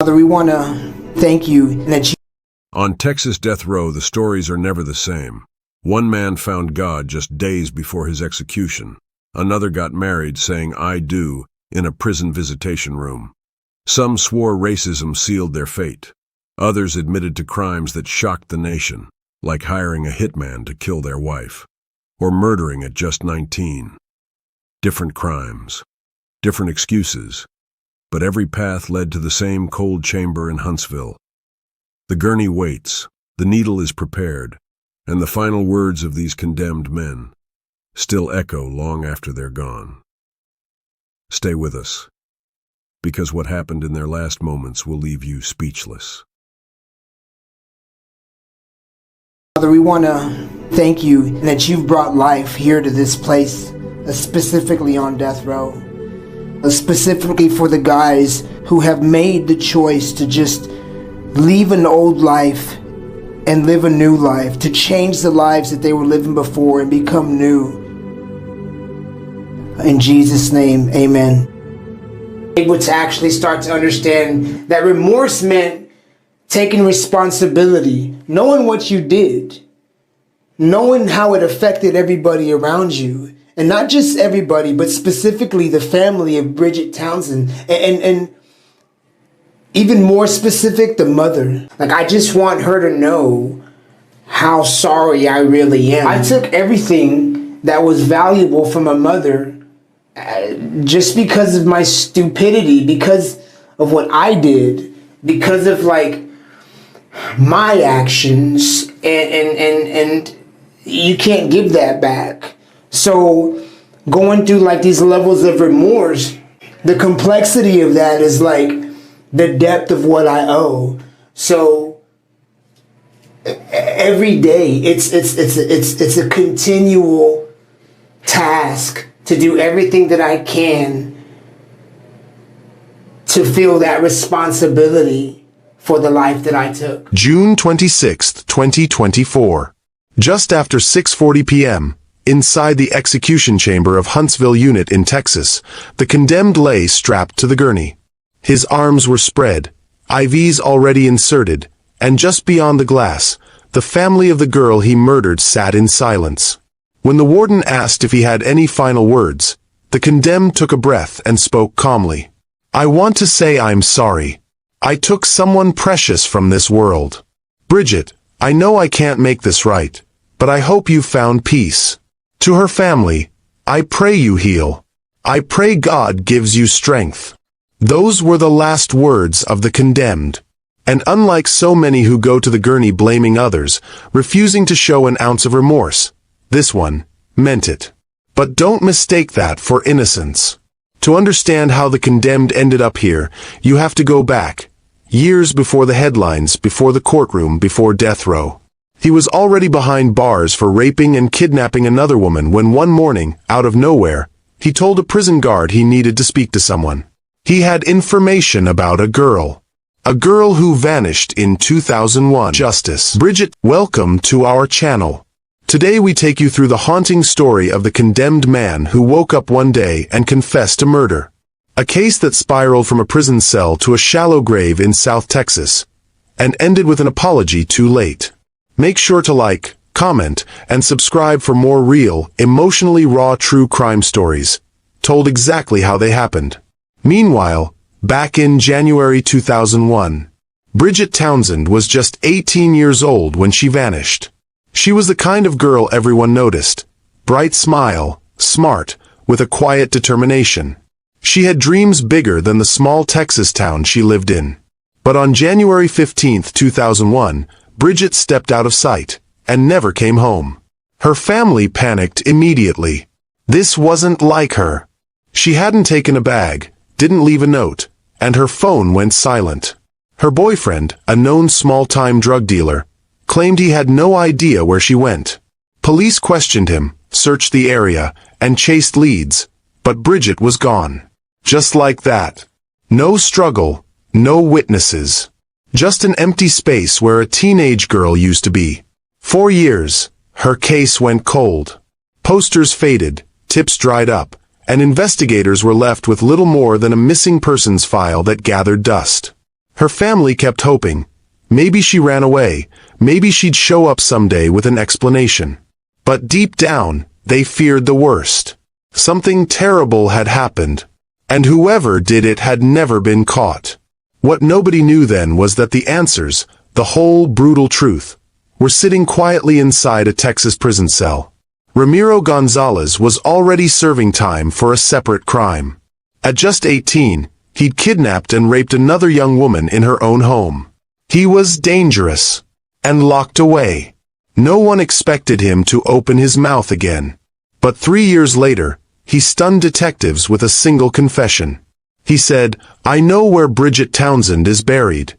Father, we want to thank you that you. On Texas death row, the stories are never the same. One man found God just days before his execution. Another got married saying "I do" in a prison visitation room. Some swore racism sealed their fate. Others admitted to crimes that shocked the nation, like hiring a hitman to kill their wife, or murdering at just 19. Different crimes, different excuses, but every path led to the same cold chamber in Huntsville. The gurney waits, the needle is prepared, and the final words of these condemned men still echo long after they're gone. Stay with us, because what happened in their last moments will leave you speechless. Father, we want to thank you that you've brought life here to this place, specifically on death row, specifically for the guys who have made the choice to just leave an old life and live a new life, to change the lives that they were living before and become new. In Jesus' name, amen. Able to actually start to understand that remorse meant taking responsibility, knowing what you did, knowing how it affected everybody around you, and not just everybody, but specifically the family of Bridget Townsend, and even more specific, the mother. Like, I just want her to know how sorry I really am. I took everything that was valuable from my mother just because of my stupidity, because of what I did, because of like my actions, and you can't give that back. So going through like these levels of remorse, the complexity of that is like the depth of what I owe. So every day it's a continual task to do everything that I can to feel that responsibility for the life that I took. June 26, 2024. Just after 6:40 p.m., inside the execution chamber of Huntsville Unit in Texas, the condemned lay strapped to the gurney. His arms were spread, IVs already inserted, and just beyond the glass, the family of the girl he murdered sat in silence. When the warden asked if he had any final words, the condemned took a breath and spoke calmly. "I want to say I'm sorry. I took someone precious from this world. Bridget, I know I can't make this right, but I hope you found peace. To her family, I pray you heal. I pray God gives you strength." Those were the last words of the condemned. And unlike so many who go to the gurney blaming others, refusing to show an ounce of remorse, this one meant it. But don't mistake that for innocence. To understand how the condemned ended up here, you have to go back, years before the headlines, before the courtroom, before death row. He was already behind bars for raping and kidnapping another woman when one morning, out of nowhere, he told a prison guard he needed to speak to someone. He had information about a girl who vanished in 2001. Justice. Bridget, welcome to our channel. Today we take you through the haunting story of the condemned man who woke up one day and confessed to murder. A case that spiraled from a prison cell to a shallow grave in South Texas, and ended with an apology too late. Make sure to like, comment, and subscribe for more real, emotionally raw true crime stories, told exactly how they happened. Meanwhile, back in January 2001, Bridget Townsend was just 18 years old when she vanished. She was the kind of girl everyone noticed. Bright smile, smart, with a quiet determination. She had dreams bigger than the small Texas town she lived in. But on January 15, 2001, Bridget stepped out of sight and never came home. Her family panicked immediately. This wasn't like her. She hadn't taken a bag, didn't leave a note, and her phone went silent. Her boyfriend, a known small-time drug dealer, claimed he had no idea where she went. Police questioned him, searched the area, and chased leads, but Bridget was gone. Just like that. No struggle, no witnesses. Just an empty space where a teenage girl used to be. 4 years, her case went cold. Posters faded, tips dried up, and investigators were left with little more than a missing persons file that gathered dust. Her family kept hoping. Maybe she ran away. Maybe she'd show up someday with an explanation. But deep down, they feared the worst. Something terrible had happened, and whoever did it had never been caught. What nobody knew then was that the answers, the whole brutal truth, were sitting quietly inside a Texas prison cell. Ramiro Gonzalez was already serving time for a separate crime. At just 18, he'd kidnapped and raped another young woman in her own home. He was dangerous and locked away. No one expected him to open his mouth again. But 3 years later, he stunned detectives with a single confession. He said, "I know where Bridget Townsend is buried."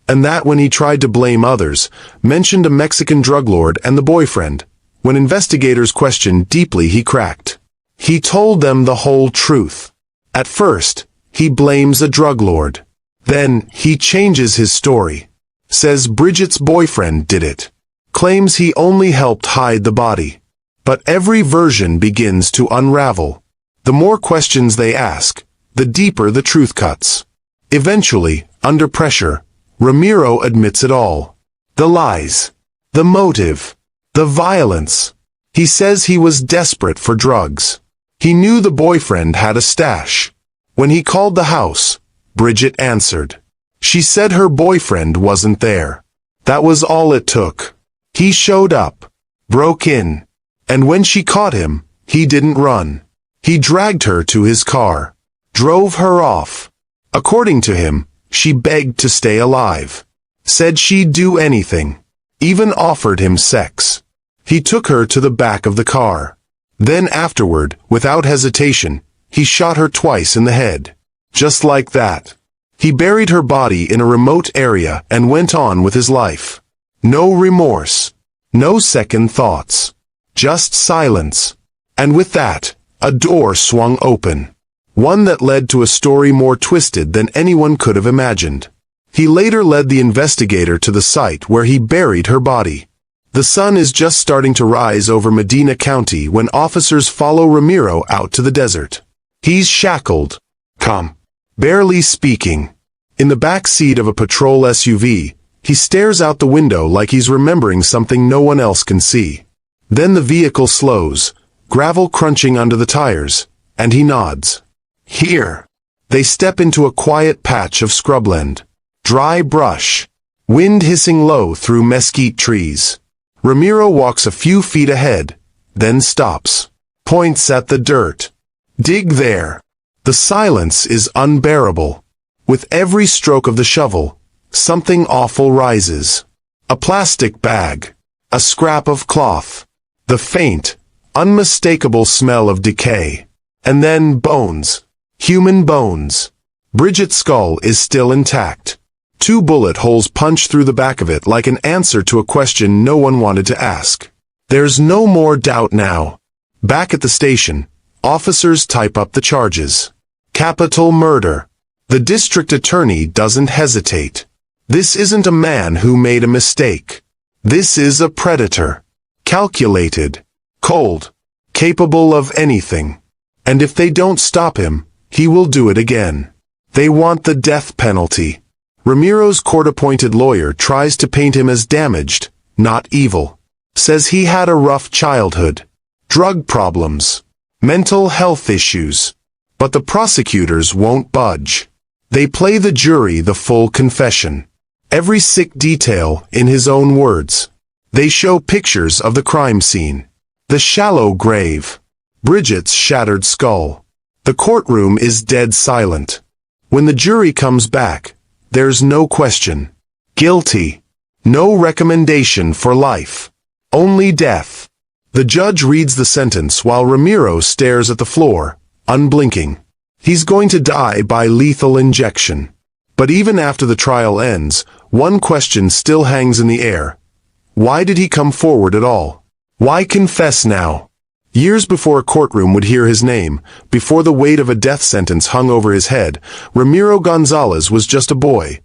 And that when he tried to blame others, mentioned a Mexican drug lord and the boyfriend. When investigators questioned deeply, he cracked. He told them the whole truth. At first, he blames a drug lord. Then, he changes his story. Says Bridget's boyfriend did it. Claims he only helped hide the body. But every version begins to unravel. The more questions they ask, the deeper the truth cuts. Eventually, under pressure, Ramiro admits it all. The lies. The motive. The violence. He says he was desperate for drugs. He knew the boyfriend had a stash. When he called the house, Bridget answered. She said her boyfriend wasn't there. That was all it took. He showed up, broke in, and when she caught him, he didn't run. He dragged her to his car, drove her off. According to him, she begged to stay alive, said she'd do anything, even offered him sex. He took her to the back of the car. Then afterward, without hesitation, he shot her twice in the head. Just like that. He buried her body in a remote area and went on with his life. No remorse. No second thoughts. Just silence. And with that, a door swung open. One that led to a story more twisted than anyone could have imagined. He later led the investigator to the site where he buried her body. The sun is just starting to rise over Medina County when officers follow Ramiro out to the desert. He's shackled. Barely speaking. In the back seat of a patrol SUV, he stares out the window like he's remembering something no one else can see. Then the vehicle slows, gravel crunching under the tires, and he nods. Here. They step into a quiet patch of scrubland. Dry brush. Wind hissing low through mesquite trees. Ramiro walks a few feet ahead, then stops. Points at the dirt. Dig there. The silence is unbearable. With every stroke of the shovel, something awful rises. A plastic bag. A scrap of cloth. The faint, unmistakable smell of decay. And then bones. Human bones. Bridget's skull is still intact. 2 bullet holes punch through the back of it like an answer to a question no one wanted to ask. There's no more doubt now. Back at the station, officers type up the charges. Capital murder. The district attorney doesn't hesitate. This isn't a man who made a mistake. This is a predator. Calculated. Cold. Capable of anything. And if they don't stop him, he will do it again. They want the death penalty. Ramiro's court-appointed lawyer tries to paint him as damaged, not evil. Says he had a rough childhood. Drug problems. Mental health issues. But the prosecutors won't budge. They play the jury the full confession. Every sick detail in his own words. They show pictures of the crime scene. The shallow grave. Bridget's shattered skull. The courtroom is dead silent. When the jury comes back, there's no question. Guilty. No recommendation for life. Only death. The judge reads the sentence while Ramiro stares at the floor, unblinking. He's going to die by lethal injection. But even after the trial ends, one question still hangs in the air. Why did he come forward at all? Why confess now? Years before a courtroom would hear his name, before the weight of a death sentence hung over his head, Ramiro Gonzalez was just a boy,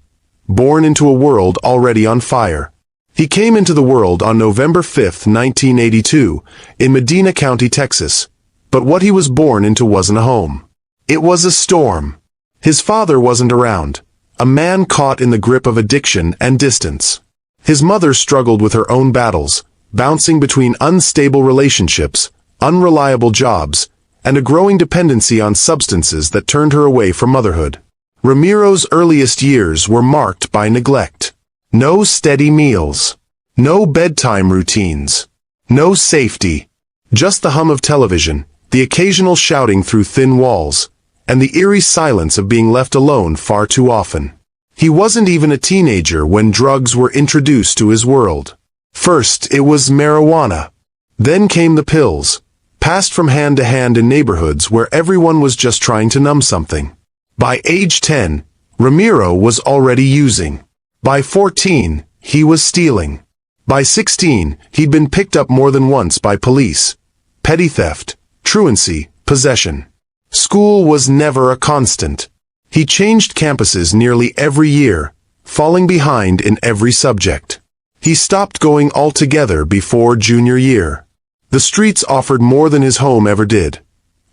born into a world already on fire. He came into the world on November 5, 1982, in Medina County, Texas. But what he was born into wasn't a home. It was a storm. His father wasn't around. a man caught in the grip of addiction and distance. His mother struggled with her own battles, bouncing between unstable relationships, unreliable jobs, and a growing dependency on substances that turned her away from motherhood. Ramiro's earliest years were marked by neglect. No steady meals. No bedtime routines. No safety. Just the hum of television, the occasional shouting through thin walls, and the eerie silence of being left alone far too often. He wasn't even a teenager when drugs were introduced to his world. First, it was marijuana. Then came the pills, passed from hand to hand in neighborhoods where everyone was just trying to numb something. By age 10, Ramiro was already using. By 14, he was stealing. By 16, he'd been picked up more than once by police. Petty theft, truancy, possession. School was never a constant. He changed campuses nearly every year, falling behind in every subject. He stopped going altogether before junior year. The streets offered more than his home ever did.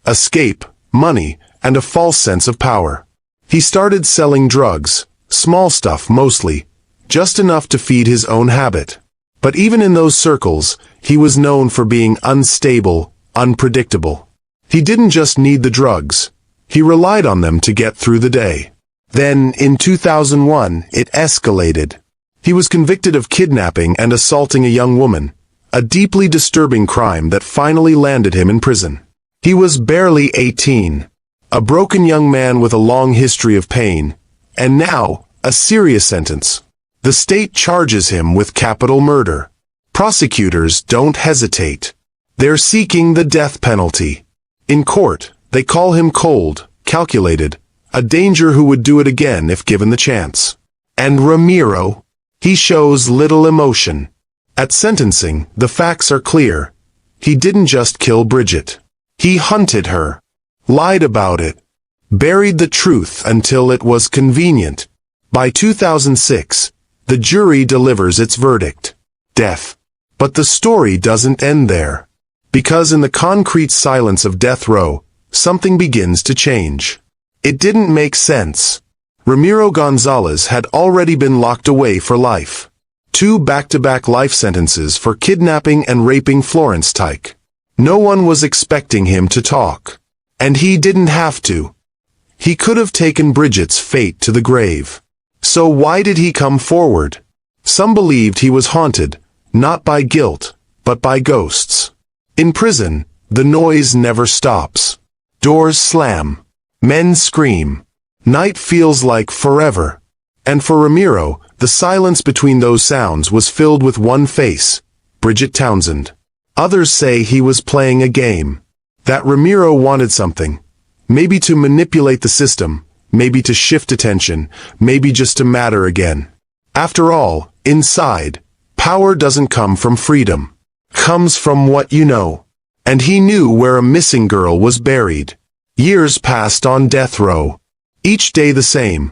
Escape, money, and a false sense of power. He started selling drugs, small stuff mostly, just enough to feed his own habit. But even in those circles, he was known for being unstable, unpredictable. He didn't just need the drugs. He relied on them to get through the day. Then, in 2001, it escalated. He was convicted of kidnapping and assaulting a young woman, a deeply disturbing crime that finally landed him in prison. He was barely 18, a broken young man with a long history of pain, and now, a serious sentence. The state charges him with capital murder. Prosecutors don't hesitate. They're seeking the death penalty. In court, they call him cold, calculated, a danger who would do it again if given the chance. And Ramiro? He shows little emotion. At sentencing, the facts are clear. He didn't just kill Bridget. He hunted her, lied about it, buried the truth until it was convenient. By 2006, the jury delivers its verdict. Death. But the story doesn't end there. Because in the concrete silence of death row, something begins to change. It didn't make sense. Ramiro Gonzalez had already been locked away for life. 2 back-to-back life sentences for kidnapping and raping Florence Tyke. No one was expecting him to talk. And he didn't have to. He could have taken Bridget's fate to the grave. So why did he come forward? Some believed he was haunted, not by guilt, but by ghosts. In prison, the noise never stops. Doors slam. Men scream. Night feels like forever. And for Ramiro, the silence between those sounds was filled with one face, Bridget Townsend. Others say he was playing a game. That Ramiro wanted something. Maybe to manipulate the system, maybe to shift attention, maybe just to matter again. After all, inside, power doesn't come from freedom. Comes from what you know. And he knew where a missing girl was buried. Years passed on death row. Each day the same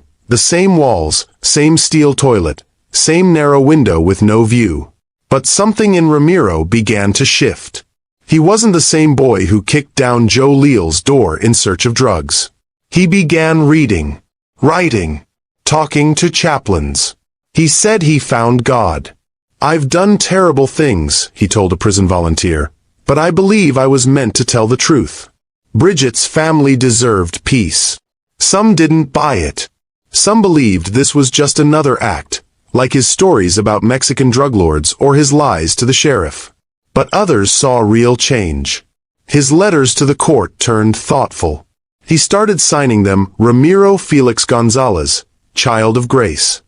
walls, same steel toilet, same narrow window with no view. But something in Ramiro began to shift. He wasn't the same boy who kicked down Joe Leal's door in search of drugs. He began reading, writing, talking to chaplains. He said he found God. "I've done terrible things," he told a prison volunteer, "but I believe I was meant to tell the truth." Bridget's family deserved peace. Some didn't buy it. Some believed this was just another act, like his stories about Mexican drug lords or his lies to the sheriff. But others saw real change. His letters to the court turned thoughtful. He started signing them Ramiro Felix Gonzalez, Child of Grace.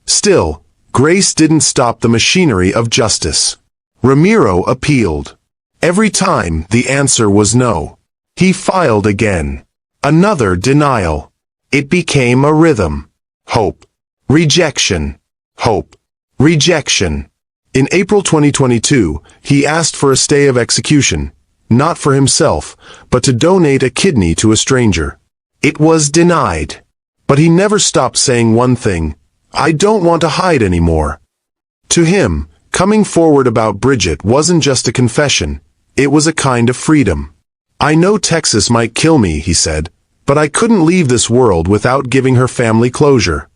Still, grace didn't stop the machinery of justice. Ramiro appealed. Every time, the answer was no. He filed again. Another denial. It became a rhythm. Hope. Rejection. Hope. Rejection. In April 2022, he asked for a stay of execution, not for himself, but to donate a kidney to a stranger. It was denied. But he never stopped saying one thing: "I don't want to hide anymore." To him, coming forward about Bridget wasn't just a confession, it was a kind of freedom. "I know Texas might kill me," he said, But I couldn't leave this world without giving her family closure.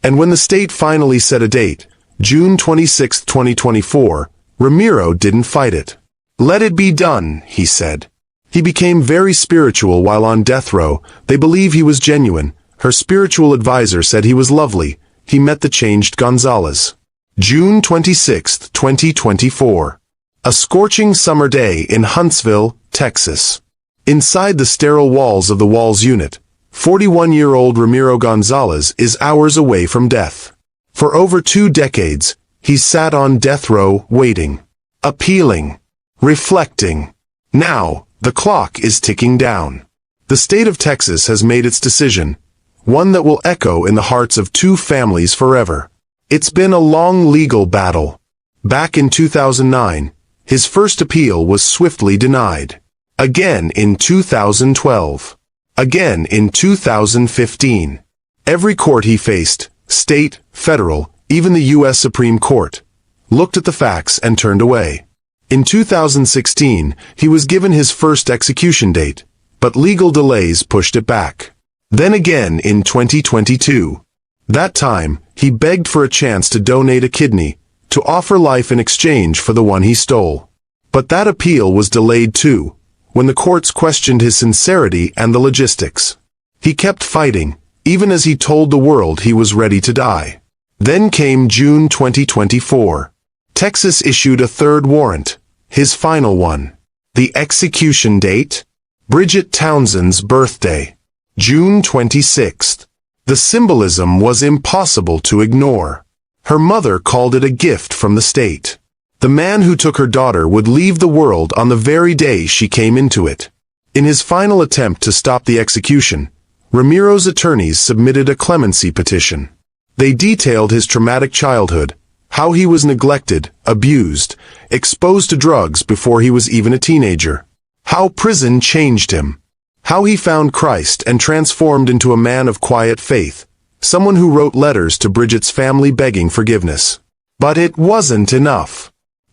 And when the state finally set a date, June 26, 2024, Ramiro didn't fight it. "Let it be done," he said. He became very spiritual while on death row. They believe he was genuine. Her spiritual advisor said he was lovely. He met the changed Gonzalez. June 26, 2024. A scorching summer day in Huntsville, Texas. Inside the sterile walls of the Walls Unit, 41-year-old Ramiro Gonzalez is hours away from death. For over 2 decades, he's sat on death row waiting, appealing, reflecting. Now, the clock is ticking down. The state of Texas has made its decision, one that will echo in the hearts of 2 families forever. It's been a long legal battle. Back in 2009, his first appeal was swiftly denied. Again in 2012. Again in 2015. Every court he faced, state, federal, even the U.S. Supreme Court, looked at the facts and turned away. In 2016, he was given his first execution date, but legal delays pushed it back. Then again in 2022. That time, he begged for a chance to donate a kidney, to offer life in exchange for the one he stole. But that appeal was delayed too, when the courts questioned his sincerity and the logistics. He kept fighting, even as he told the world he was ready to die. Then came June 2024. Texas issued a third warrant, his final one. The execution date? Bridget Townsend's birthday. June 26th. The symbolism was impossible to ignore. Her mother called it a gift from the state. The man who took her daughter would leave the world on the very day she came into it. In his final attempt to stop the execution, Ramiro's attorneys submitted a clemency petition. They detailed his traumatic childhood, how he was neglected, abused, exposed to drugs before he was even a teenager, how prison changed him, how he found Christ and transformed into a man of quiet faith, someone who wrote letters to Bridget's family begging forgiveness. But it wasn't enough.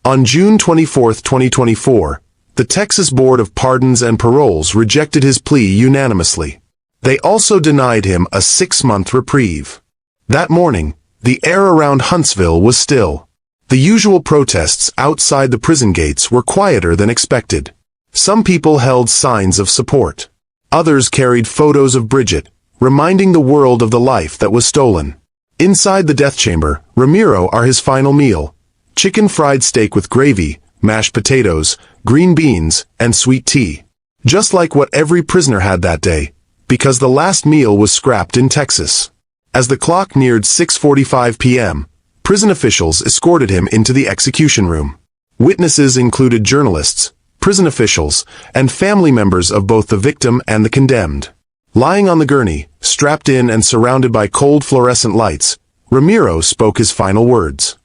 On June 24, 2024, the Texas Board of Pardons and Paroles rejected his plea unanimously. They also denied him a 6-month reprieve. That morning, the air around Huntsville was still. The usual protests outside the prison gates were quieter than expected. Some people held signs of support. Others carried photos of Bridget, reminding the world of the life that was stolen. Inside the death chamber, Ramiro are his final meal. Chicken fried steak with gravy, mashed potatoes, green beans, and sweet tea. Just like what every prisoner had that day, because the last meal was scrapped in Texas. As the clock neared 6:45 p.m., prison officials escorted him into the execution room. Witnesses included journalists, prison officials, and family members of both the victim and the condemned. Lying on the gurney, strapped in and surrounded by cold fluorescent lights, Ramiro spoke his final words.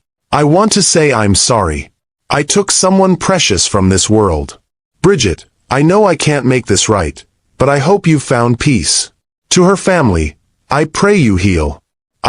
"I want to say I'm sorry. I took someone precious from this world. Bridget, I know I can't make this right, but I hope you've found peace. To her family, I pray you heal.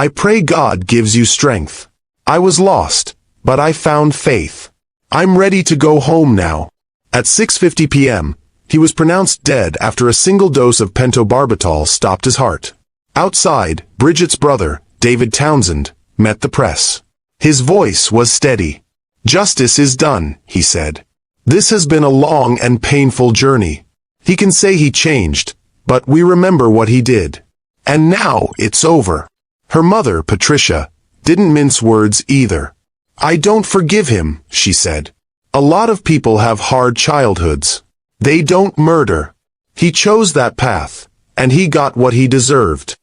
I pray God gives you strength. I was lost, but I found faith. I'm ready to go home now." At 6:50 p.m., he was pronounced dead after a single dose of pentobarbital stopped his heart. Outside, Bridget's brother, David Townsend, met the press. His voice was steady. "Justice is done," he said. "This has been a long and painful journey. He can say he changed, but we remember what he did. And now it's over." Her mother, Patricia, didn't mince words either. "I don't forgive him," she said. "A lot of people have hard childhoods. They don't murder. He chose that path, and he got what he deserved."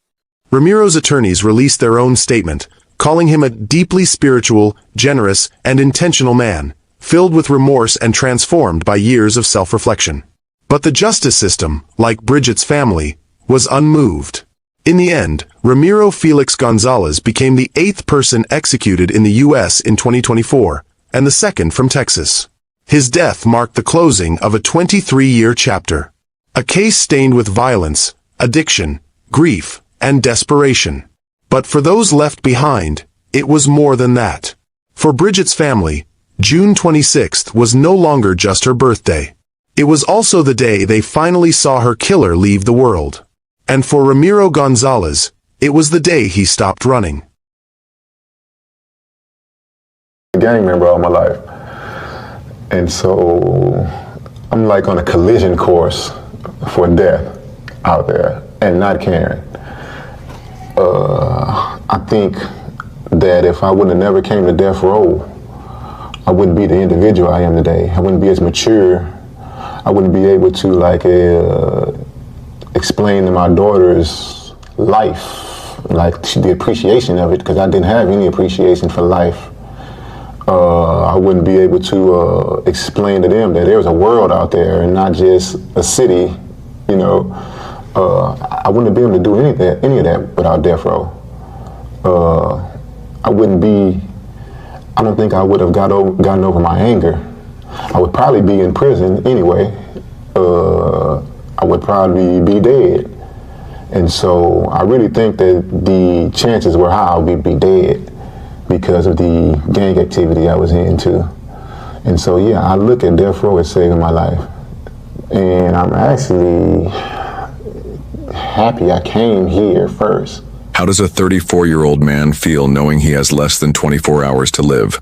Ramiro's attorneys released their own statement, calling him a deeply spiritual, generous, and intentional man, filled with remorse and transformed by years of self-reflection. But the justice system, like Bridget's family, was unmoved. In the end, Ramiro Felix Gonzalez became the 8th person executed in the U.S. in 2024, and the 2nd from Texas. His death marked the closing of a 23-year chapter. A case stained with violence, addiction, grief, and desperation. But for those left behind, it was more than that. For Bridget's family, June 26th was no longer just her birthday. It was also the day they finally saw her killer leave the world. And for Ramiro Gonzalez, it was the day he stopped running. Gang member all my life. And so I'm like on a collision course for death out there and not caring. I think that if I would have never came to death row, I wouldn't be the individual I am today. I wouldn't be as mature. I wouldn't be able to explain to my daughter's life, like the appreciation of it, because I didn't have any appreciation for life. I wouldn't be able to explain to them that there's a world out there and not just a city, you know. I wouldn't be able to do any of that without death row. I don't think I would have gotten over my anger. I would probably be in prison anyway. I would probably be dead. And so I really think that the chances were high I would be dead because of the gang activity I was into. And so, yeah, I look at death row as saving my life. And I'm actually happy I came here first. How does a 34-year-old man feel knowing he has less than 24 hours to live?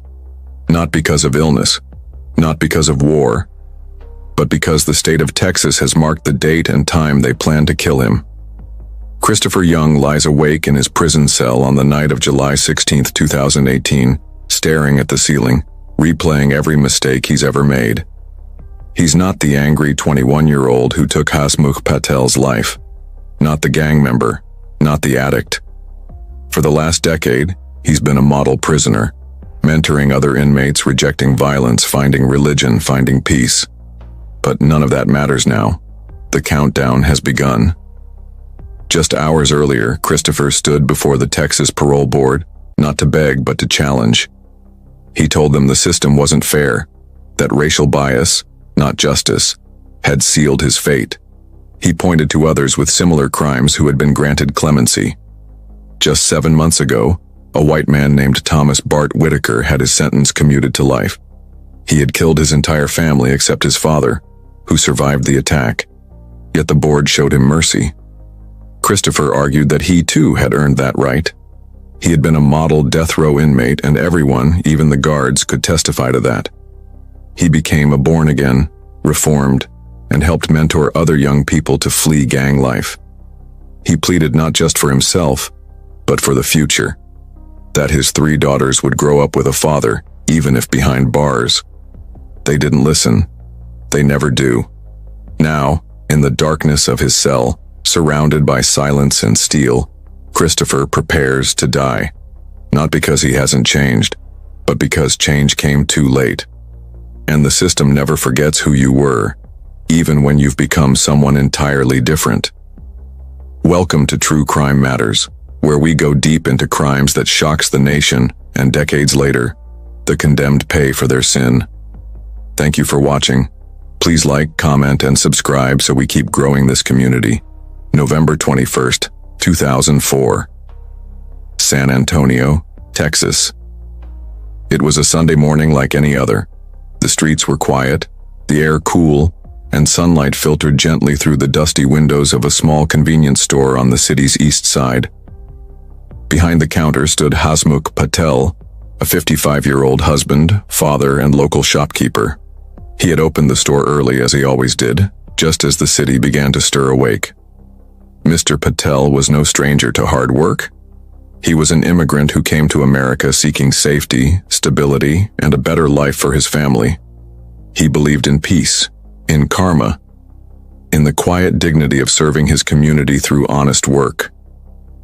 Not because of illness, not because of war, but because the state of Texas has marked the date and time they plan to kill him. Christopher Young lies awake in his prison cell on the night of July 16, 2018, staring at the ceiling, replaying every mistake he's ever made. He's not the angry 21-year-old who took Hazmuk Patel's life, not the gang member, not the addict. For the last decade, he's been a model prisoner, mentoring other inmates, rejecting violence, finding religion, finding peace. But none of that matters now. The countdown has begun. Just hours earlier, Christopher stood before the Texas Parole Board, not to beg but to challenge. He told them the system wasn't fair, that racial bias, not justice, had sealed his fate. He pointed to others with similar crimes who had been granted clemency. Just 7 months ago, a white man named Thomas Bart Whitaker had his sentence commuted to life. He had killed his entire family except his father, who survived the attack. Yet the board showed him mercy. Christopher argued that he too had earned that right. He had been a model death row inmate, and everyone, even the guards, could testify to that. He became a born-again, reformed, and helped mentor other young people to flee gang life. He pleaded not just for himself, but for the future, that his 3 daughters would grow up with a father, even if behind bars. They didn't listen. They never do. Now, in the darkness of his cell, surrounded by silence and steel, Christopher prepares to die. Not because he hasn't changed, but because change came too late. And the system never forgets who you were, even when you've become someone entirely different. Welcome to True Crime Matters, where we go deep into crimes that shocks the nation, and decades later, the condemned pay for their sin. Thank you for watching. Please like, comment, and subscribe so we keep growing this community. November 21st, 2004. San Antonio, Texas. It was a Sunday morning like any other. The streets were quiet, the air cool, and sunlight filtered gently through the dusty windows of a small convenience store on the city's east side. Behind the counter stood Hazmuk Patel, a 55-year-old husband, father, and local shopkeeper. He had opened the store early, as he always did, just as the city began to stir awake. Mr. Patel was no stranger to hard work. He was an immigrant who came to America seeking safety, stability, and a better life for his family. He believed in peace, in karma, in the quiet dignity of serving his community through honest work.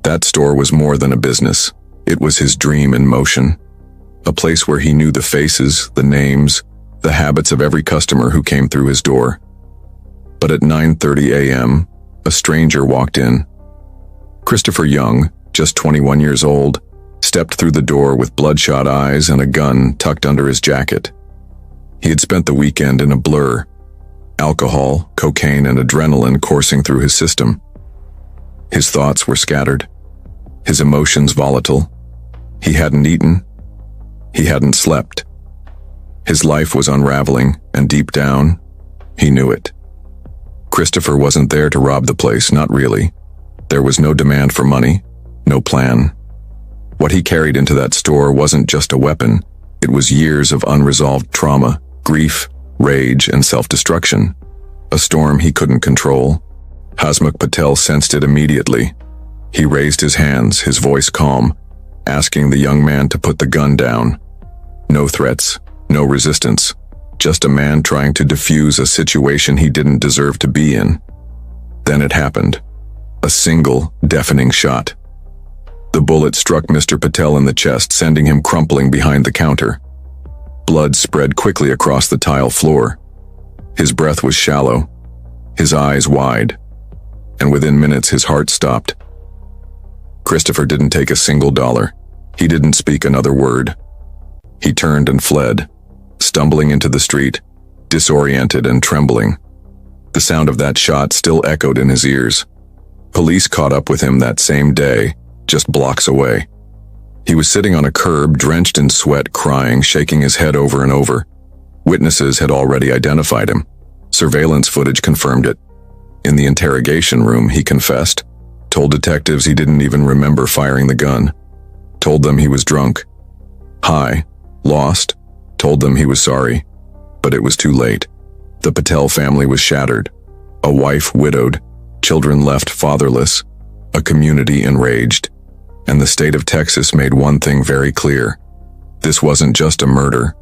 That store was more than a business. It was his dream in motion. A place where he knew the faces, the names, the habits of every customer who came through his door. But at 9:30 a.m., a stranger walked in. Christopher Young, just 21 years old, stepped through the door with bloodshot eyes and a gun tucked under his jacket. He had spent the weekend in a blur, alcohol, cocaine, and adrenaline coursing through his system. His thoughts were scattered, his emotions volatile. He hadn't eaten. He hadn't slept. His life was unraveling, and deep down, he knew it. Christopher wasn't there to rob the place, not really. There was no demand for money, no plan. What he carried into that store wasn't just a weapon, it was years of unresolved trauma, grief, rage, and self-destruction. A storm he couldn't control. Hazmuk Patel sensed it immediately. He raised his hands, his voice calm, asking the young man to put the gun down. No threats, no resistance, just a man trying to defuse a situation he didn't deserve to be in. Then it happened. A single, deafening shot. The bullet struck Mr. Patel in the chest, sending him crumpling behind the counter. Blood spread quickly across the tile floor. His breath was shallow, his eyes wide, and within minutes his heart stopped. Christopher didn't take a single dollar. He didn't speak another word. He turned and fled, stumbling into the street, disoriented and trembling. The sound of that shot still echoed in his ears. Police caught up with him that same day, just blocks away. He was sitting on a curb, drenched in sweat, crying, shaking his head over and over. Witnesses had already identified him. Surveillance footage confirmed it. In the interrogation room, he confessed, told detectives he didn't even remember firing the gun, told them he was drunk, high, lost, told them he was sorry, but it was too late. The Patel family was shattered, a wife widowed, children left fatherless, a community enraged, and the state of Texas made one thing very clear. This wasn't just a murder,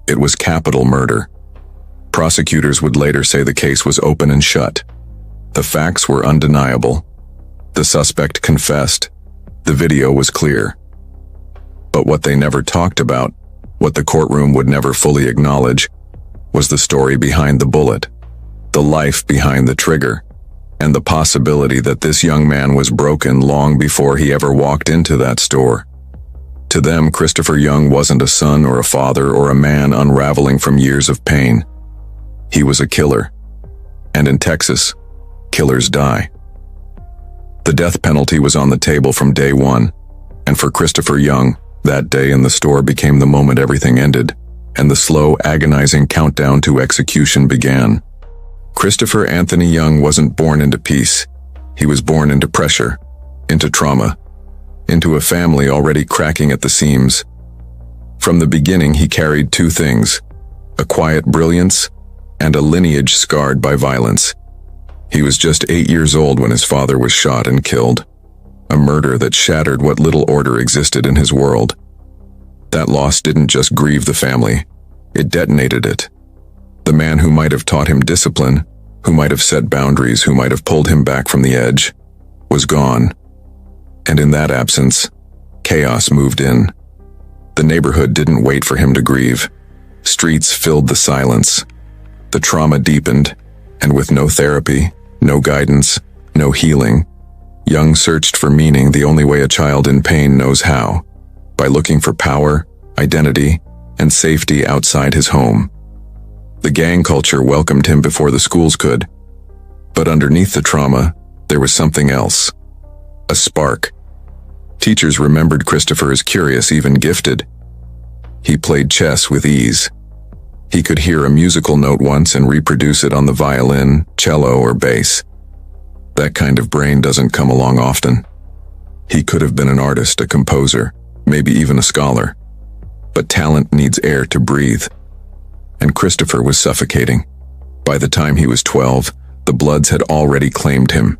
it was capital murder. Prosecutors would later say the case was open and shut. The facts were undeniable. The suspect confessed. The video was clear. But what they never talked about, what the courtroom would never fully acknowledge, was the story behind the bullet, the life behind the trigger, and the possibility that this young man was broken long before he ever walked into that store. To them, Christopher Young wasn't a son or a father or a man unraveling from years of pain. He was a killer. And in Texas, killers die. The death penalty was on the table from day one, and for Christopher Young, that day in the store became the moment everything ended, and the slow, agonizing countdown to execution began. Christopher Anthony Young wasn't born into peace. He was born into pressure, into trauma, into a family already cracking at the seams. From the beginning, he carried two things: a quiet brilliance and a lineage scarred by violence. He was just 8 years old when his father was shot and killed, a murder that shattered what little order existed in his world. That loss didn't just grieve the family, it detonated it. The man who might have taught him discipline, who might have set boundaries, who might have pulled him back from the edge, was gone. And in that absence, chaos moved in. The neighborhood didn't wait for him to grieve. Streets filled the silence. The trauma deepened, and with no therapy, no guidance, no healing, Young searched for meaning the only way a child in pain knows how, by looking for power, identity, and safety outside his home. The gang culture welcomed him before the schools could, but underneath the trauma, there was something else. A spark. Teachers remembered Christopher as curious, even gifted. He played chess with ease. He could hear a musical note once and reproduce it on the violin, cello, or bass. That kind of brain doesn't come along often. He could have been an artist, a composer, maybe even a scholar. But talent needs air to breathe. And Christopher was suffocating. By the time he was 12, the Bloods had already claimed him.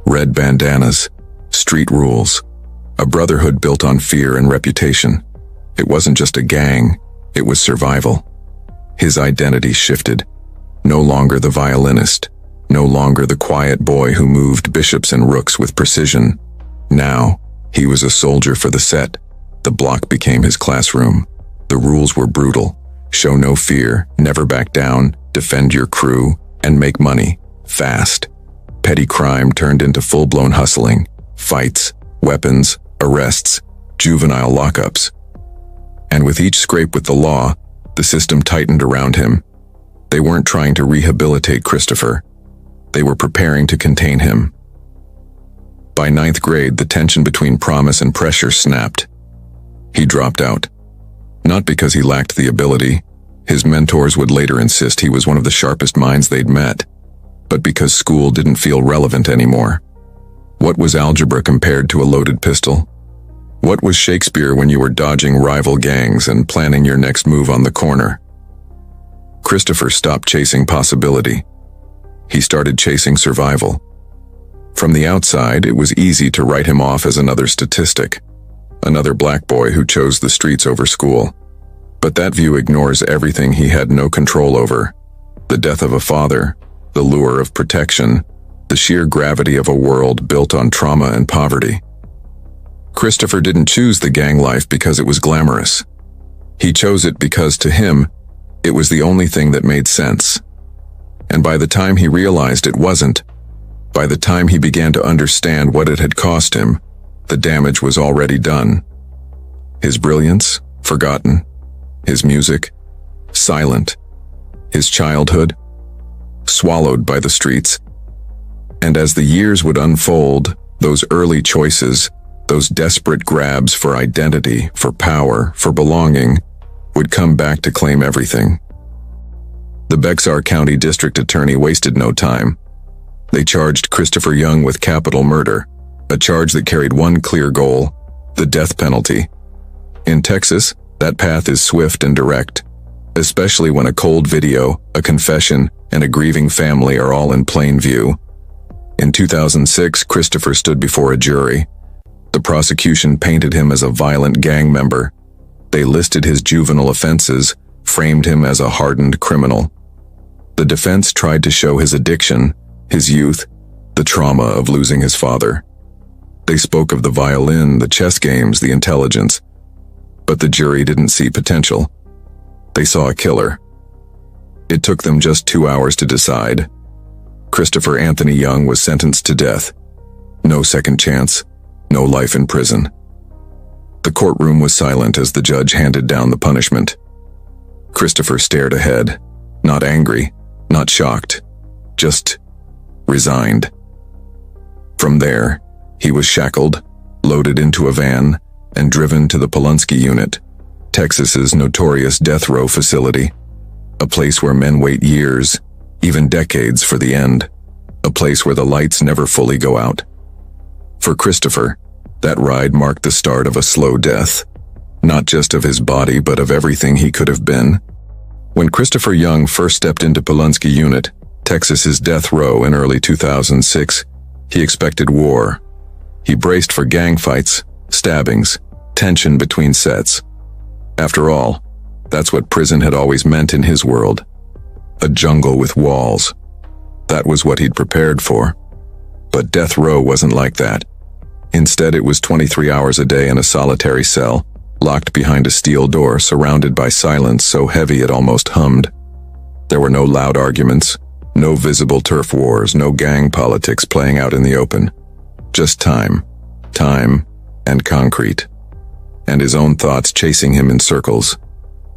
Red bandanas, street rules, a brotherhood built on fear and reputation. It wasn't just a gang, it was survival. His identity shifted. No longer the violinist, no longer the quiet boy who moved bishops and rooks with precision. Now, he was a soldier for the set. The block became his classroom. The rules were brutal. Show no fear, never back down, defend your crew, and make money, fast. Petty crime turned into full-blown hustling, fights, weapons, arrests, juvenile lockups. And with each scrape with the law, the system tightened around him. They weren't trying to rehabilitate Christopher. They were preparing to contain him. By 9th grade, the tension between promise and pressure snapped. He dropped out. Not because he lacked the ability. His mentors would later insist he was one of the sharpest minds they'd met. But because school didn't feel relevant anymore. What was algebra compared to a loaded pistol? What was Shakespeare when you were dodging rival gangs and planning your next move on the corner? Christopher stopped chasing possibility. He started chasing survival. From the outside, it was easy to write him off as another statistic, another black boy who chose the streets over school. But that view ignores everything he had no control over: the death of a father, the lure of protection, the sheer gravity of a world built on trauma and poverty. Christopher didn't choose the gang life because it was glamorous. He chose it because, to him, it was the only thing that made sense. And by the time he realized it wasn't, by the time he began to understand what it had cost him, the damage was already done. His brilliance, forgotten. His music, silent. His childhood, swallowed by the streets. And as the years would unfold, those early choices, those desperate grabs for identity, for power, for belonging, would come back to claim everything. The Bexar County District Attorney wasted no time. They charged Christopher Young with capital murder, a charge that carried one clear goal: the death penalty. In Texas, that path is swift and direct, especially when a cold video, a confession, and a grieving family are all in plain view. In 2006, Christopher stood before a jury. The prosecution painted him as a violent gang member. They listed his juvenile offenses, framed him as a hardened criminal. The defense tried to show his addiction, his youth, the trauma of losing his father. They spoke of the violin, the chess games, the intelligence. But the jury didn't see potential. They saw a killer. It took them just 2 hours to decide. Christopher Anthony Young was sentenced to death. No second chance, no life in prison. The courtroom was silent as the judge handed down the punishment. Christopher stared ahead, not angry, not shocked, just resigned. From there, he was shackled, loaded into a van, and driven to the Huntsville Unit, Texas's notorious death row facility, a place where men wait years, even decades, for the end, a place where the lights never fully go out. For Christopher, that ride marked the start of a slow death, not just of his body but of everything he could have been. When Christopher Young first stepped into Huntsville Unit, Texas's death row, in early 2006, he expected war. He braced for gang fights, stabbings, tension between sets. After all, that's what prison had always meant in his world. A jungle with walls. That was what he'd prepared for. But death row wasn't like that. Instead, it was 23 hours a day in a solitary cell, locked behind a steel door, surrounded by silence so heavy it almost hummed. There were no loud arguments, no visible turf wars, no gang politics playing out in the open. Just time, and concrete. And his own thoughts chasing him in circles.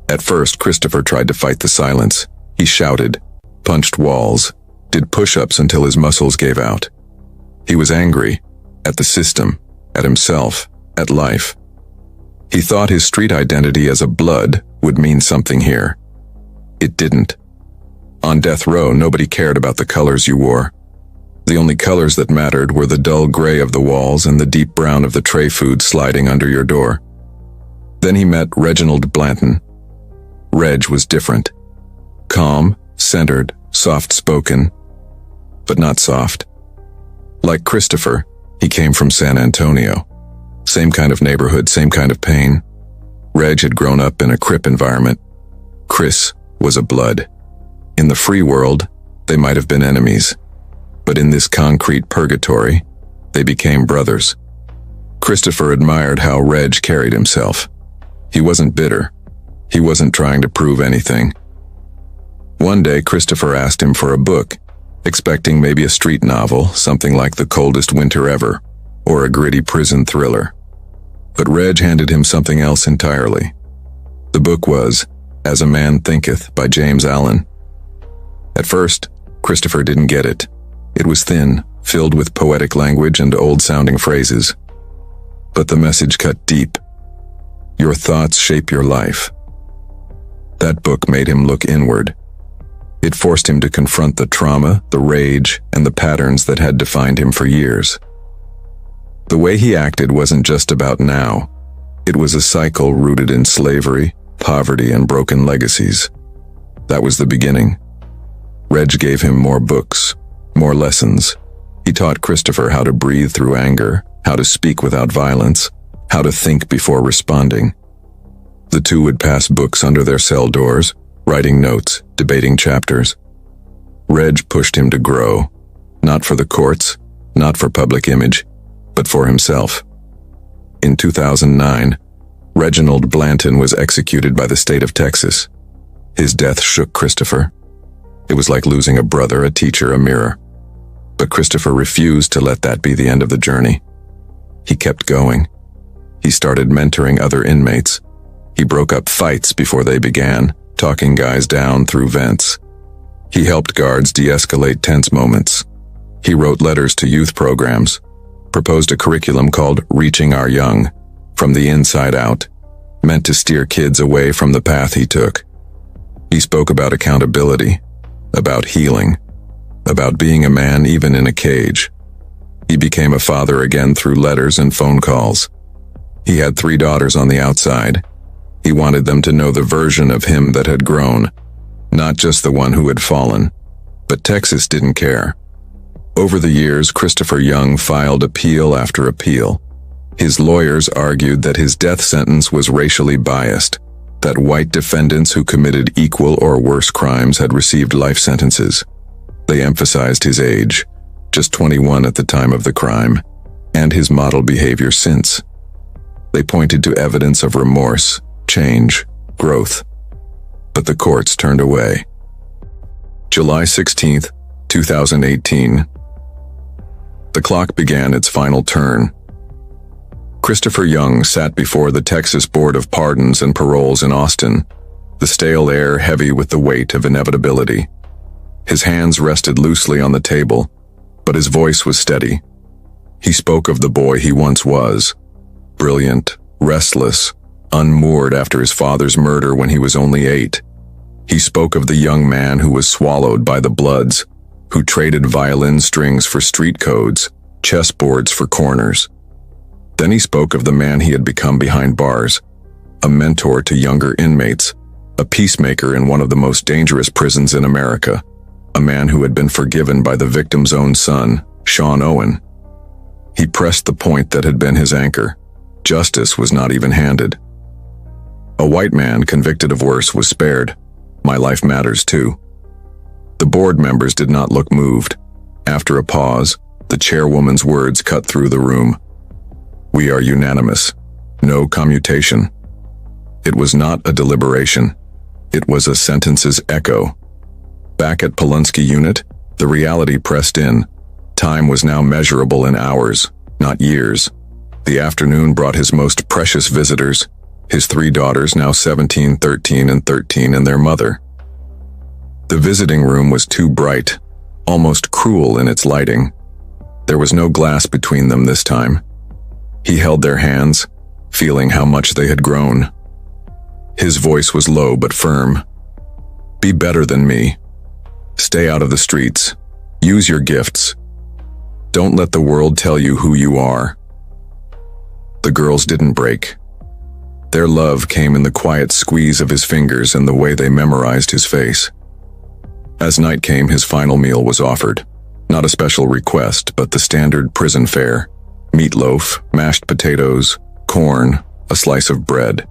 At first, Christopher tried to fight the silence. He shouted, punched walls, did push-ups until his muscles gave out. He was angry, at the system, at himself, at life. He thought his street identity as a blood would mean something here. It didn't. On death row, nobody cared about the colors you wore. The only colors that mattered were the dull gray of the walls and the deep brown of the tray food sliding under your door. Then he met Reginald Blanton. Reg was different. Calm, centered, soft-spoken, but not soft. Like Christopher, he came from San Antonio. Same kind of neighborhood, same kind of pain. Reg had grown up in a Crip environment. Chris was a blood. In the free world, they might have been enemies. But in this concrete purgatory, they became brothers. Christopher admired how Reg carried himself. He wasn't bitter. He wasn't trying to prove anything. One day, Christopher asked him for a book, expecting maybe a street novel, something like The Coldest Winter Ever, or a gritty prison thriller. But Reg handed him something else entirely. The book was As a Man Thinketh by James Allen. At first, Christopher didn't get it. It was thin, filled with poetic language and old-sounding phrases. But the message cut deep. Your thoughts shape your life. That book made him look inward. It forced him to confront the trauma, the rage, and the patterns that had defined him for years. The way he acted wasn't just about now. It was a cycle rooted in slavery, poverty, and broken legacies. That was the beginning. Reg gave him more books, more lessons. He taught Christopher how to breathe through anger, how to speak without violence, how to think before responding. The two would pass books under their cell doors, writing notes, debating chapters. Reg pushed him to grow, not for the courts, not for public image, but for himself. In 2009, Reginald Blanton was executed by the state of Texas. His death shook Christopher. It was like losing a brother, a teacher, a mirror. But Christopher refused to let that be the end of the journey. He kept going. He started mentoring other inmates. He broke up fights before they began, talking guys down through vents. He helped guards de-escalate tense moments. He wrote letters to youth programs, proposed a curriculum called Reaching Our Young, from the inside out, meant to steer kids away from the path he took. He spoke about accountability, about healing, about being a man even in a cage. He became a father again through letters and phone calls. He had 3 daughters on the outside. He wanted them to know the version of him that had grown, not just the one who had fallen. But Texas didn't care. Over the years, Christopher Young filed appeal after appeal. His lawyers argued that his death sentence was racially biased, that white defendants who committed equal or worse crimes had received life sentences. They emphasized his age, just 21 at the time of the crime, and his model behavior since. They pointed to evidence of remorse, change, growth. But the courts turned away. July 16, 2018. The clock began its final turn. Christopher Young sat before the Texas Board of Pardons and Paroles in Austin, the stale air heavy with the weight of inevitability. His hands rested loosely on the table, but his voice was steady. He spoke of the boy he once was, brilliant, restless, unmoored after his father's murder when he was only 8. He spoke of the young man who was swallowed by the Bloods, who traded violin strings for street codes, chessboards for corners. Then he spoke of the man he had become behind bars, a mentor to younger inmates, a peacemaker in one of the most dangerous prisons in America, a man who had been forgiven by the victim's own son, Sean Owen. He pressed the point that had been his anchor. Justice was not even-handed. A white man convicted of worse was spared. My life matters too. The board members did not look moved. After a pause, the chairwoman's words cut through the room. We are unanimous. No commutation. It was not a deliberation. It was a sentence's echo. Back at Huntsville Unit, the reality pressed in. Time was now measurable in hours, not years. The afternoon brought his most precious visitors, his 3 daughters, now 17, 13, and 13, and their mother. The visiting room was too bright, almost cruel in its lighting. There was no glass between them this time. He held their hands, feeling how much they had grown. His voice was low but firm. Be better than me. Stay out of the streets. Use your gifts. Don't let the world tell you who you are. The girls didn't break. Their love came in the quiet squeeze of his fingers and the way they memorized his face. As night came, his final meal was offered. Not a special request, but the standard prison fare. Meatloaf, mashed potatoes, corn, a slice of bread.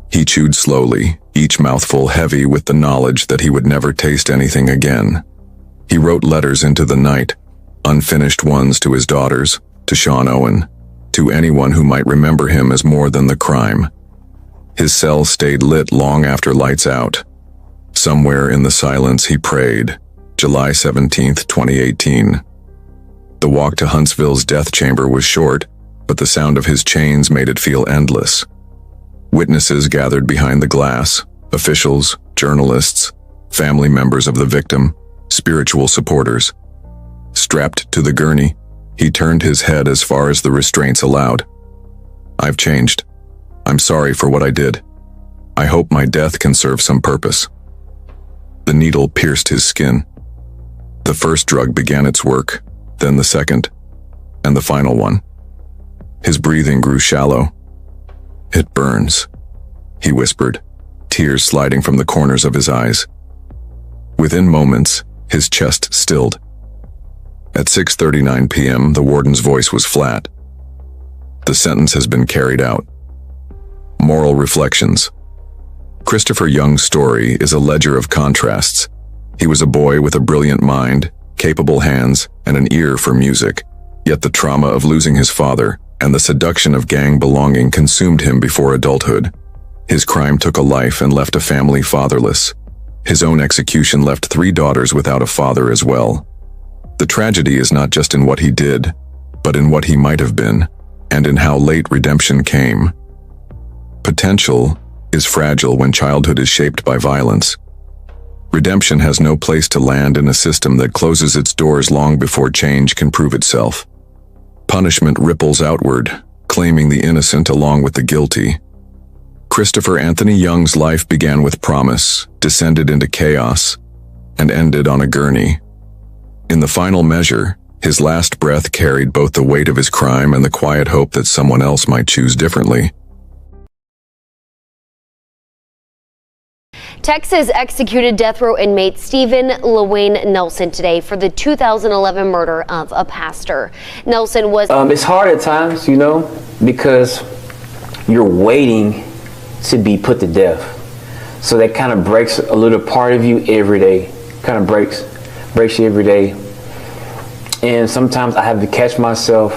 He chewed slowly, each mouthful heavy with the knowledge that he would never taste anything again. He wrote letters into the night, unfinished ones to his daughters, to Sean Owen, to anyone who might remember him as more than the crime. His cell stayed lit long after lights out. Somewhere in the silence he prayed. July 17, 2018. The walk to Huntsville's death chamber was short, but the sound of his chains made it feel endless. Witnesses gathered behind the glass, officials, journalists, family members of the victim, spiritual supporters. Strapped to the gurney, he turned his head as far as the restraints allowed. I've changed. I'm sorry for what I did. I hope my death can serve some purpose. The needle pierced his skin. The first drug began its work, then the second, and the final one. His breathing grew shallow. "It burns," he whispered, tears sliding from the corners of his eyes. Within moments, his chest stilled. At 6:39 p.m., the warden's voice was flat. "The sentence has been carried out." Moral reflections. Christopher Young's story is a ledger of contrasts. He was a boy with a brilliant mind, capable hands, and an ear for music. Yet the trauma of losing his father and the seduction of gang belonging consumed him before adulthood. His crime took a life and left a family fatherless. His own execution left 3 daughters without a father as well. The tragedy is not just in what he did, but in what he might have been, and in how late redemption came. Potential is fragile when childhood is shaped by violence. Redemption has no place to land in a system that closes its doors long before change can prove itself. Punishment ripples outward, claiming the innocent along with the guilty. Christopher Anthony Young's life began with promise, descended into chaos, and ended on a gurney. In the final measure, his last breath carried both the weight of his crime and the quiet hope that someone else might choose differently. Texas executed death row inmate Stephen LaWayne Nelson today for the 2011 murder of a pastor. Nelson was... It's hard at times, because you're waiting to be put to death. So that kind of breaks a little part of you every day. Kind of breaks you every day. And sometimes I have to catch myself,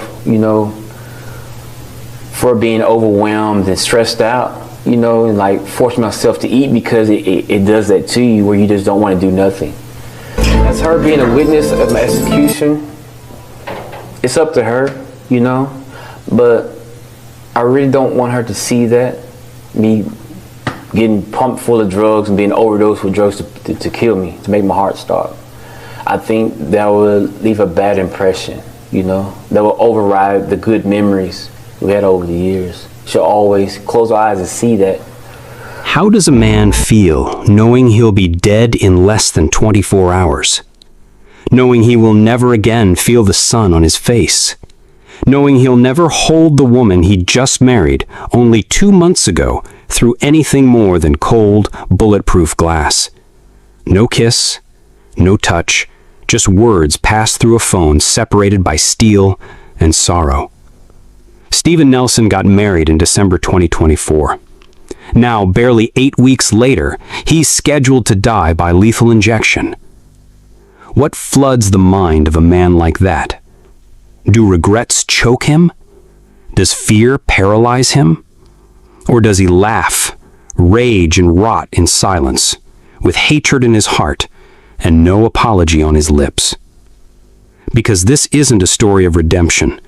for being overwhelmed and stressed out. And like force myself to eat because it does that to you where you just don't want to do nothing. As her being a witness of my execution, it's up to her, but I really don't want her to see that, me getting pumped full of drugs and being overdosed with drugs to kill me, to make my heart stop. I think that would leave a bad impression, that will override the good memories we had over the years. She'll always close her eyes and see that. How does a man feel knowing he'll be dead in less than 24 hours? Knowing he will never again feel the sun on his face? Knowing he'll never hold the woman he just married only 2 months ago through anything more than cold, bulletproof glass? No kiss, no touch, just words passed through a phone separated by steel and sorrow. Stephen Nelson got married in December 2024. Now, barely 8 weeks later, he's scheduled to die by lethal injection. What floods the mind of a man like that? Do regrets choke him? Does fear paralyze him? Or does he laugh, rage, and rot in silence, with hatred in his heart and no apology on his lips? Because this isn't a story of redemption.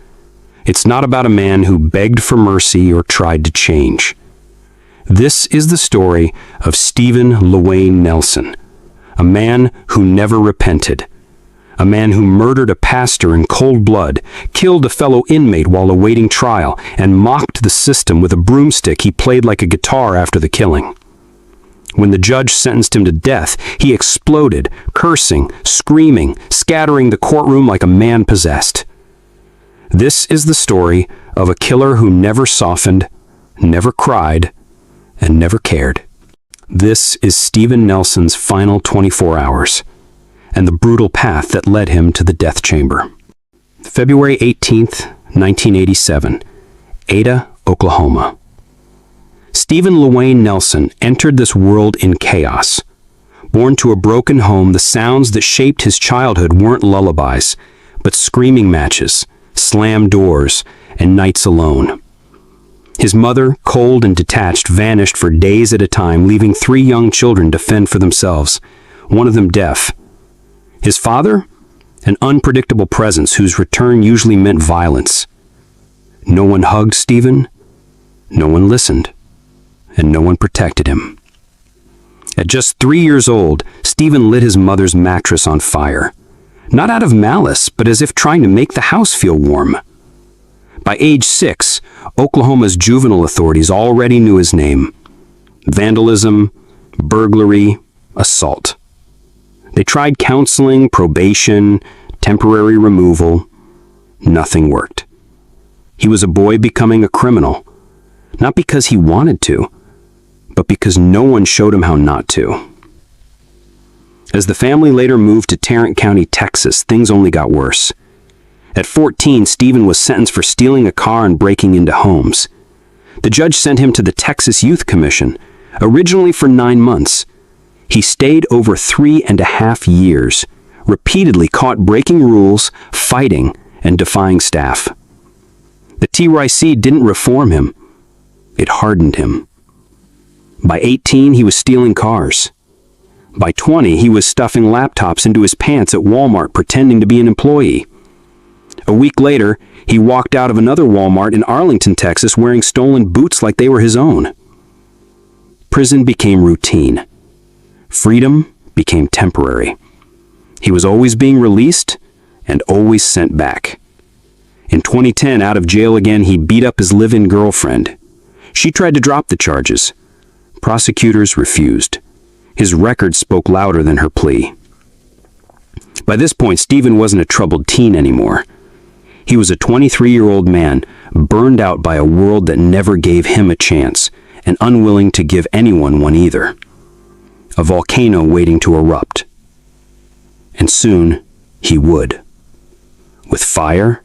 It's not about a man who begged for mercy or tried to change. This is the story of Stephen LaWayne Nelson, a man who never repented, a man who murdered a pastor in cold blood, killed a fellow inmate while awaiting trial, and mocked the system with a broomstick he played like a guitar after the killing. When the judge sentenced him to death, he exploded, cursing, screaming, scattering the courtroom like a man possessed. This is the story of a killer who never softened, never cried, and never cared. This is Stephen Nelson's final 24 hours, and the brutal path that led him to the death chamber. February 18th, 1987, Ada, Oklahoma. Stephen LaWayne Nelson entered this world in chaos. Born to a broken home, the sounds that shaped his childhood weren't lullabies, but screaming matches, slammed doors, and nights alone. His mother, cold and detached, vanished for days at a time, leaving 3 young children to fend for themselves, one of them deaf. His father? An unpredictable presence whose return usually meant violence. No one hugged Stephen, no one listened, and no one protected him. At just 3 years old, Stephen lit his mother's mattress on fire. Not out of malice, but as if trying to make the house feel warm. By age 6, Oklahoma's juvenile authorities already knew his name. Vandalism, burglary, assault. They tried counseling, probation, temporary removal. Nothing worked. He was a boy becoming a criminal, not because he wanted to, but because no one showed him how not to. As the family later moved to Tarrant County, Texas, things only got worse. At 14, Stephen was sentenced for stealing a car and breaking into homes. The judge sent him to the Texas Youth Commission, originally for 9 months. He stayed over 3.5 years, repeatedly caught breaking rules, fighting, and defying staff. The TYC didn't reform him. It hardened him. By 18, he was stealing cars. By 20, he was stuffing laptops into his pants at Walmart pretending to be an employee. A week later, he walked out of another Walmart in Arlington, Texas, wearing stolen boots like they were his own. Prison became routine. Freedom became temporary. He was always being released and always sent back. In 2010, out of jail again, he beat up his live-in girlfriend. She tried to drop the charges. Prosecutors refused. His record spoke louder than her plea. By this point, Stephen wasn't a troubled teen anymore. He was a 23-year-old man, burned out by a world that never gave him a chance, and unwilling to give anyone one either. A volcano waiting to erupt. And soon, he would. With fire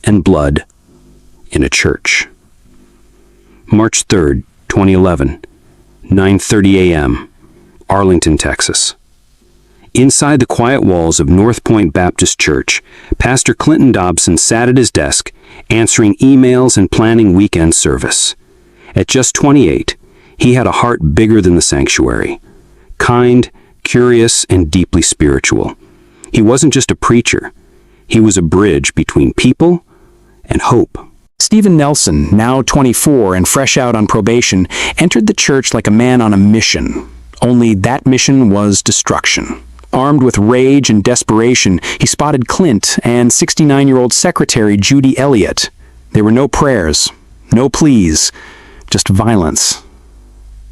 and blood in a church. March 3rd, 2011, 9:30 a.m., Arlington, Texas. Inside the quiet walls of North Point Baptist Church, Pastor Clinton Dobson sat at his desk, answering emails and planning weekend service. At just 28, he had a heart bigger than the sanctuary. Kind, curious, and deeply spiritual. He wasn't just a preacher. He was a bridge between people and hope. Stephen Nelson, now 24 and fresh out on probation, entered the church like a man on a mission. Only that mission was destruction. Armed with rage and desperation, he spotted Clint and 69-year-old secretary Judy Elliott. There were no prayers, no pleas, just violence.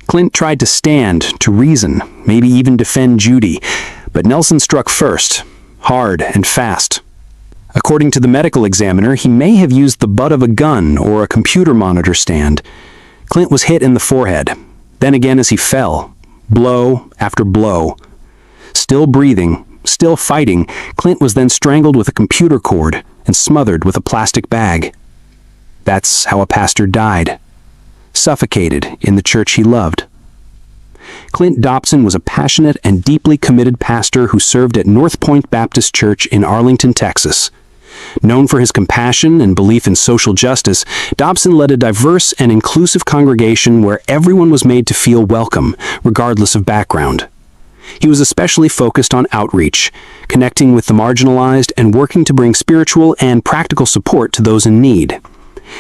Clint tried to stand, to reason, maybe even defend Judy, but Nelson struck first, hard and fast. According to the medical examiner, he may have used the butt of a gun or a computer monitor stand. Clint was hit in the forehead, then again as he fell, blow after blow. Still breathing, still fighting, Clint was then strangled with a computer cord and smothered with a plastic bag. That's how a pastor died, suffocated in the church he loved. Clint Dobson was a passionate and deeply committed pastor who served at North Point Baptist Church in Arlington, Texas. Known for his compassion and belief in social justice, Dobson led a diverse and inclusive congregation where everyone was made to feel welcome, regardless of background. He was especially focused on outreach, connecting with the marginalized and working to bring spiritual and practical support to those in need.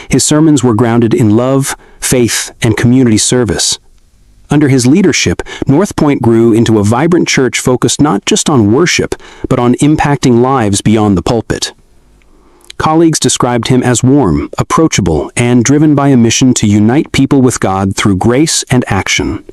His sermons were grounded in love, faith, and community service. Under his leadership, North Point grew into a vibrant church focused not just on worship, but on impacting lives beyond the pulpit. Colleagues described him as warm, approachable, and driven by a mission to unite people with God through grace and action.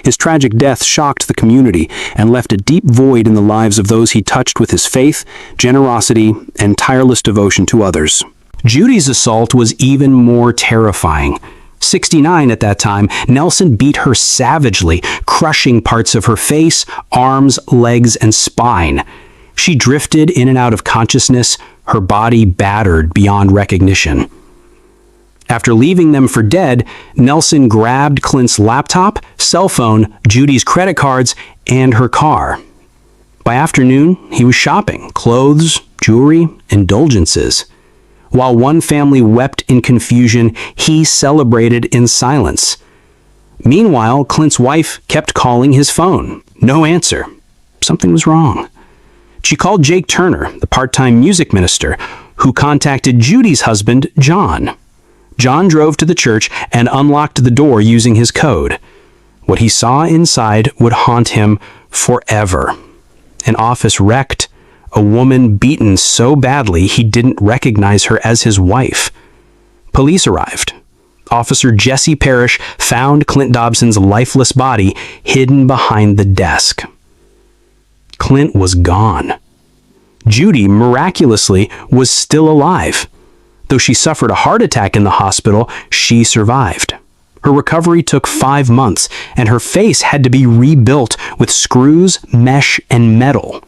His tragic death shocked the community and left a deep void in the lives of those he touched with his faith, generosity, and tireless devotion to others. Judy's assault was even more terrifying. 69 at that time, Nelson beat her savagely, crushing parts of her face, arms, legs, and spine. She drifted in and out of consciousness, her body battered beyond recognition. After leaving them for dead, Nelson grabbed Clint's laptop, cell phone, Judy's credit cards, and her car. By afternoon, he was shopping, clothes, jewelry, indulgences. While one family wept in confusion, he celebrated in silence. Meanwhile, Clint's wife kept calling his phone. No answer. Something was wrong. She called Jake Turner, the part-time music minister, who contacted Judy's husband, John. John drove to the church and unlocked the door using his code. What he saw inside would haunt him forever. An office wrecked, a woman beaten so badly he didn't recognize her as his wife. Police arrived. Officer Jesse Parrish found Clint Dobson's lifeless body hidden behind the desk. Clint was gone. Judy, miraculously, was still alive. The Though she suffered a heart attack in the hospital, she survived. Her recovery took 5 months, and her face had to be rebuilt with screws, mesh, and metal.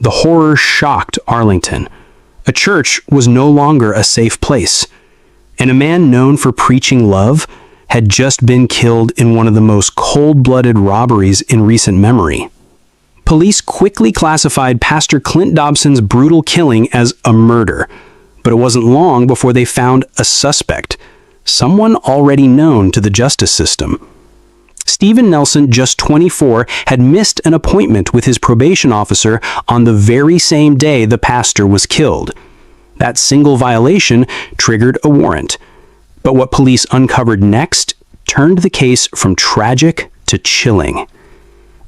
The horror shocked Arlington. A church was no longer a safe place, and a man known for preaching love had just been killed in one of the most cold-blooded robberies in recent memory. Police quickly classified Pastor Clint Dobson's brutal killing as a murder, but it wasn't long before they found a suspect, someone already known to the justice system. Stephen Nelson, just 24, had missed an appointment with his probation officer on the very same day the pastor was killed. That single violation triggered a warrant. But what police uncovered next turned the case from tragic to chilling.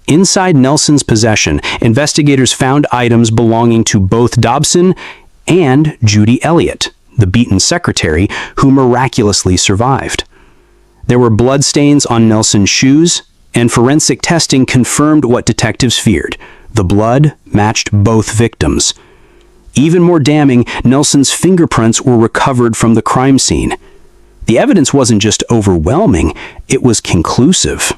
Inside Nelson's possession, investigators found items belonging to both Dobson and Judy Elliott, the beaten secretary, who miraculously survived. There were bloodstains on Nelson's shoes, and forensic testing confirmed what detectives feared. The blood matched both victims. Even more damning, Nelson's fingerprints were recovered from the crime scene. The evidence wasn't just overwhelming, it was conclusive.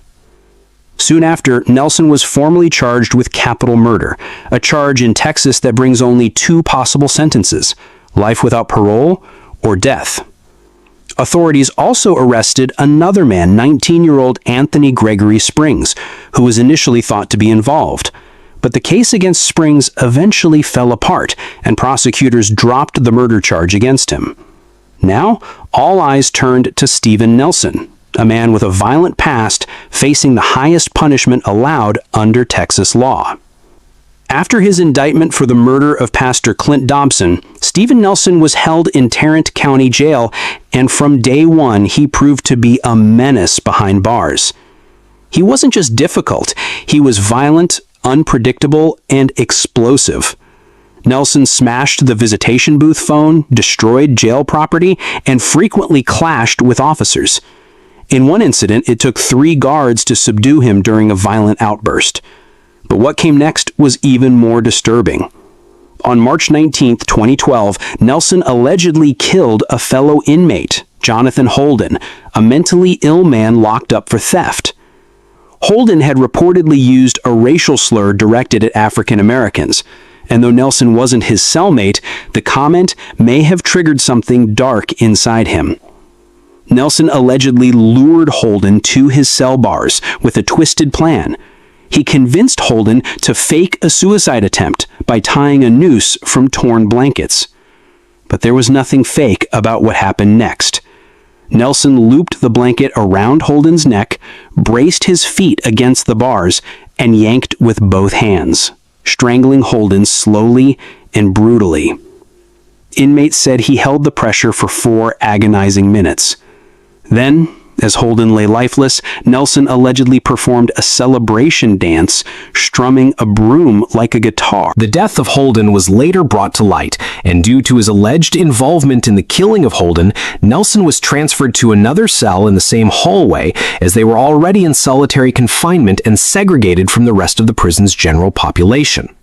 Soon after, Nelson was formally charged with capital murder, a charge in Texas that brings only 2 possible sentences: life without parole or death. Authorities also arrested another man, 19-year-old Anthony Gregory Springs, who was initially thought to be involved. But the case against Springs eventually fell apart, and prosecutors dropped the murder charge against him. Now, all eyes turned to Stephen Nelson, a man with a violent past facing the highest punishment allowed under Texas law. After his indictment for the murder of Pastor Clint Dobson, Stephen Nelson was held in Tarrant County Jail, and from day one he proved to be a menace behind bars. He wasn't just difficult, he was violent, unpredictable, and explosive. Nelson smashed the visitation booth phone, destroyed jail property, and frequently clashed with officers. In one incident, it took 3 guards to subdue him during a violent outburst. But what came next was even more disturbing. On March 19, 2012, Nelson allegedly killed a fellow inmate, Jonathan Holden, a mentally ill man locked up for theft. Holden had reportedly used a racial slur directed at African Americans, and though Nelson wasn't his cellmate, the comment may have triggered something dark inside him. Nelson allegedly lured Holden to his cell bars with a twisted plan. He convinced Holden to fake a suicide attempt by tying a noose from torn blankets. But there was nothing fake about what happened next. Nelson looped the blanket around Holden's neck, braced his feet against the bars, and yanked with both hands, strangling Holden slowly and brutally. Inmates said he held the pressure for 4 agonizing minutes. Then, as Holden lay lifeless, Nelson allegedly performed a celebration dance, strumming a broom like a guitar. The death of Holden was later brought to light, and due to his alleged involvement in the killing of Holden, Nelson was transferred to another cell in the same hallway, as they were already in solitary confinement and segregated from the rest of the prison's general population.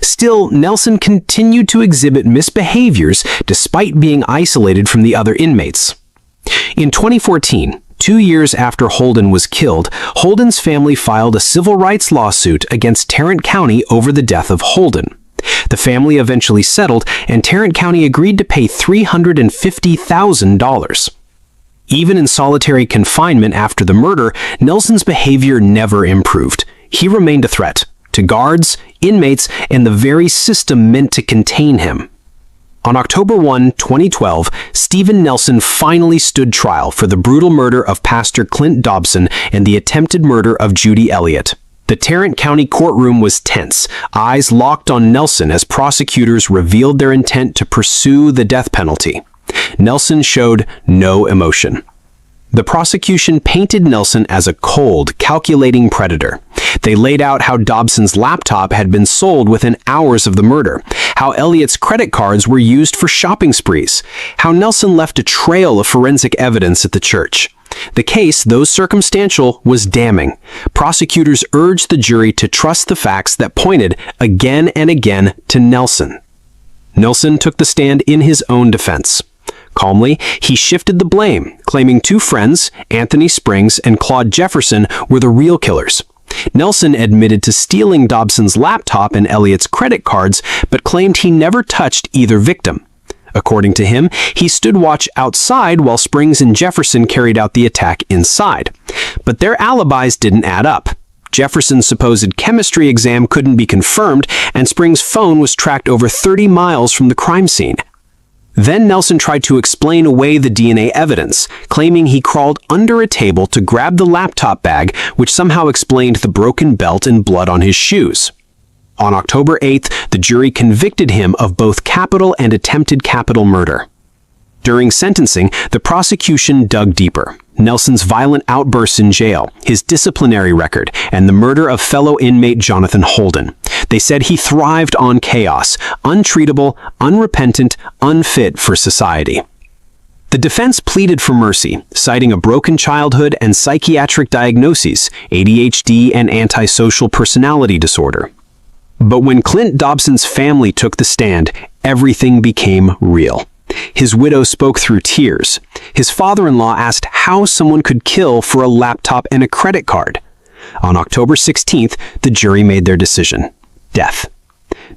Still, Nelson continued to exhibit misbehaviors despite being isolated from the other inmates. In 2014, 2 years after Holden was killed, Holden's family filed a civil rights lawsuit against Tarrant County over the death of Holden. The family eventually settled, and Tarrant County agreed to pay $350,000. Even in solitary confinement after the murder, Nelson's behavior never improved. He remained a threat to guards, inmates, and the very system meant to contain him. On October 1, 2012, Stephen Nelson finally stood trial for the brutal murder of Pastor Clint Dobson and the attempted murder of Judy Elliott. The Tarrant County courtroom was tense, eyes locked on Nelson as prosecutors revealed their intent to pursue the death penalty. Nelson showed no emotion. The prosecution painted Nelson as a cold, calculating predator. They laid out how Dobson's laptop had been sold within hours of the murder, how Elliott's credit cards were used for shopping sprees, how Nelson left a trail of forensic evidence at the church. The case, though circumstantial, was damning. Prosecutors urged the jury to trust the facts that pointed again and again to Nelson. Nelson took the stand in his own defense. Calmly, he shifted the blame, claiming two friends, Anthony Springs and Claude Jefferson, were the real killers. Nelson admitted to stealing Dobson's laptop and Elliott's credit cards, but claimed he never touched either victim. According to him, he stood watch outside while Springs and Jefferson carried out the attack inside. But their alibis didn't add up. Jefferson's supposed chemistry exam couldn't be confirmed, and Springs' phone was tracked over 30 miles from the crime scene. Then Nelson tried to explain away the DNA evidence, claiming he crawled under a table to grab the laptop bag, which somehow explained the broken belt and blood on his shoes. On October 8th, the jury convicted him of both capital and attempted capital murder. During sentencing, the prosecution dug deeper. Nelson's violent outbursts in jail, his disciplinary record, and the murder of fellow inmate Jonathan Holden. They said he thrived on chaos, untreatable, unrepentant, unfit for society. The defense pleaded for mercy, citing a broken childhood and psychiatric diagnoses, ADHD and antisocial personality disorder. But when Clint Dobson's family took the stand, everything became real. His widow spoke through tears. His father-in-law asked how someone could kill for a laptop and a credit card. On October 16th, the jury made their decision: death.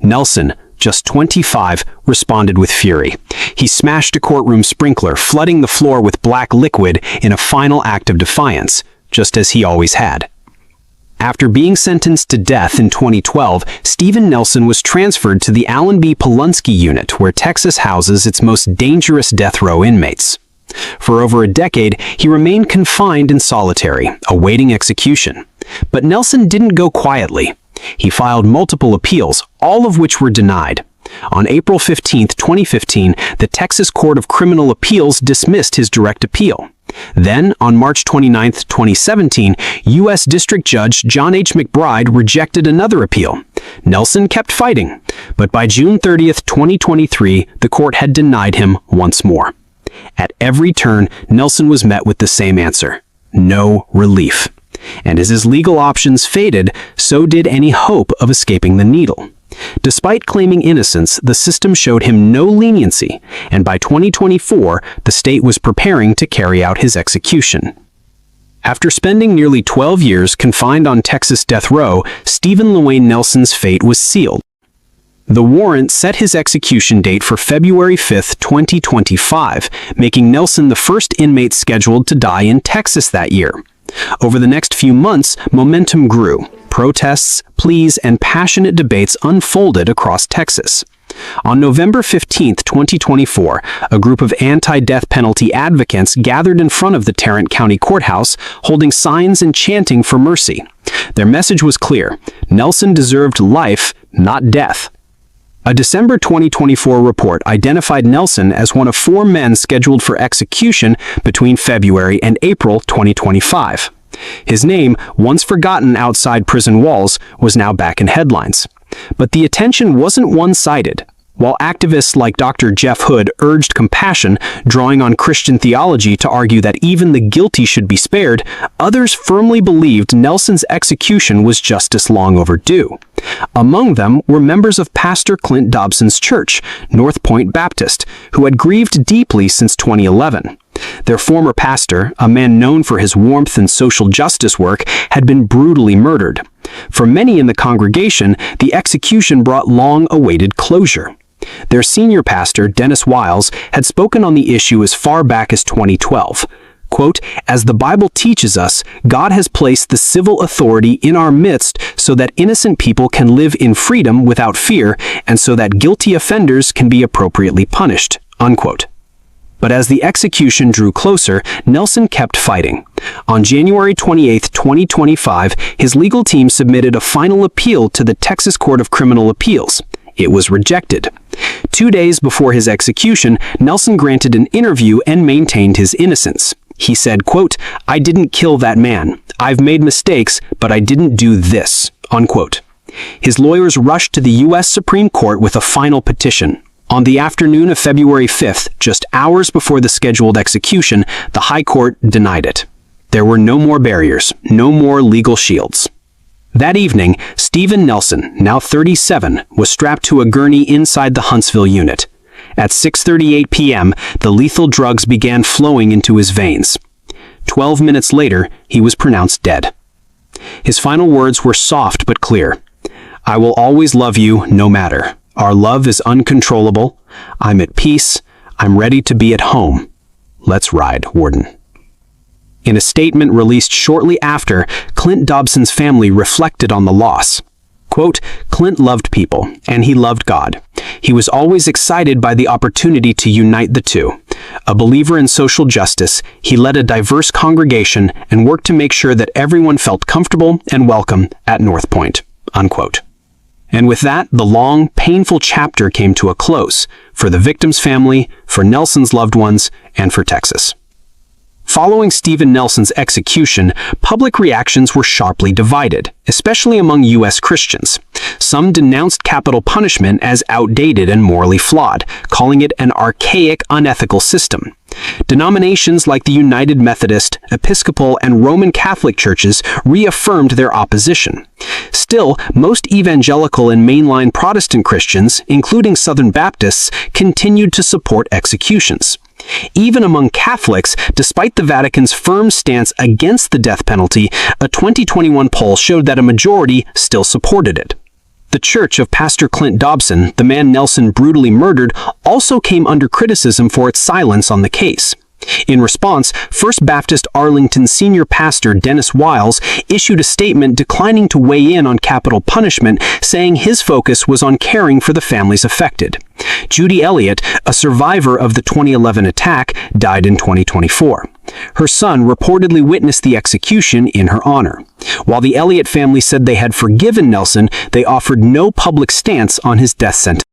Nelson, just 25, responded with fury. He smashed a courtroom sprinkler, flooding the floor with black liquid in a final act of defiance, just as he always had. After being sentenced to death in 2012, Steven Nelson was transferred to the Allen B. Polunsky Unit, where Texas houses its most dangerous death row inmates. For over a decade, he remained confined in solitary, awaiting execution. But Nelson didn't go quietly. He filed multiple appeals, all of which were denied. On April 15, 2015, the Texas Court of Criminal Appeals dismissed his direct appeal. Then, on March 29, 2017, U.S. District Judge John H. McBride rejected another appeal. Nelson kept fighting, but by June 30, 2023, the court had denied him once more. At every turn, Nelson was met with the same answer: no relief. And as his legal options faded, so did any hope of escaping the needle. Despite claiming innocence, the system showed him no leniency, and by 2024, the state was preparing to carry out his execution. After spending nearly 12 years confined on Texas death row, Steven LaWayne Nelson's fate was sealed. The warrant set his execution date for February 5, 2025, making Nelson the first inmate scheduled to die in Texas that year. Over the next few months, momentum grew. Protests, pleas, and passionate debates unfolded across Texas. On November 15, 2024, a group of anti-death penalty advocates gathered in front of the Tarrant County Courthouse, holding signs and chanting for mercy. Their message was clear: Nelson deserved life, not death. A December 2024 report identified Nelson as one of 4 men scheduled for execution between February and April 2025. His name, once forgotten outside prison walls, was now back in headlines. But the attention wasn't one-sided. While activists like Dr. Jeff Hood urged compassion, drawing on Christian theology to argue that even the guilty should be spared, others firmly believed Nelson's execution was justice long overdue. Among them were members of Pastor Clint Dobson's church, North Point Baptist, who had grieved deeply since 2011. Their former pastor, a man known for his warmth and social justice work, had been brutally murdered. For many in the congregation, the execution brought long-awaited closure. Their senior pastor, Dennis Wiles, had spoken on the issue as far back as 2012. Quote, "As the Bible teaches us, God has placed the civil authority in our midst so that innocent people can live in freedom without fear, and so that guilty offenders can be appropriately punished." Unquote. But as the execution drew closer, Nelson kept fighting. On January 28, 2025, his legal team submitted a final appeal to the Texas Court of Criminal Appeals. It was rejected. 2 days before his execution, Nelson granted an interview and maintained his innocence. He said, quote, "I didn't kill that man. I've made mistakes, but I didn't do this." Unquote. His lawyers rushed to the U.S. Supreme Court with a final petition. On the afternoon of February 5th, just hours before the scheduled execution, the High Court denied it. There were no more barriers, no more legal shields. That evening, Steven Nelson, now 37, was strapped to a gurney inside the Huntsville Unit. At 6:38 p.m., the lethal drugs began flowing into his veins. 12 minutes later, he was pronounced dead. His final words were soft but clear. "I will always love you, no matter. Our love is uncontrollable. I'm at peace. I'm ready to be at home. Let's ride, Warden." In a statement released shortly after, Clint Dobson's family reflected on the loss. Quote, "Clint loved people, and he loved God. He was always excited by the opportunity to unite the two. A believer in social justice, he led a diverse congregation and worked to make sure that everyone felt comfortable and welcome at North Point." Unquote. And with that, the long, painful chapter came to a close for the victim's family, for Nelson's loved ones, and for Texas. Following Steven Nelson's execution, public reactions were sharply divided, especially among U.S. Christians. Some denounced capital punishment as outdated and morally flawed, calling it an archaic, unethical system. Denominations like the United Methodist, Episcopal, and Roman Catholic churches reaffirmed their opposition. Still, most evangelical and mainline Protestant Christians, including Southern Baptists, continued to support executions. Even among Catholics, despite the Vatican's firm stance against the death penalty, a 2021 poll showed that a majority still supported it. The church of Pastor Clint Dobson, the man Nelson brutally murdered, also came under criticism for its silence on the case. In response, First Baptist Arlington senior pastor Dennis Wiles issued a statement declining to weigh in on capital punishment, saying his focus was on caring for the families affected. Judy Elliott, a survivor of the 2011 attack, died in 2024. Her son reportedly witnessed the execution in her honor. While the Elliott family said they had forgiven Nelson, they offered no public stance on his death sentence.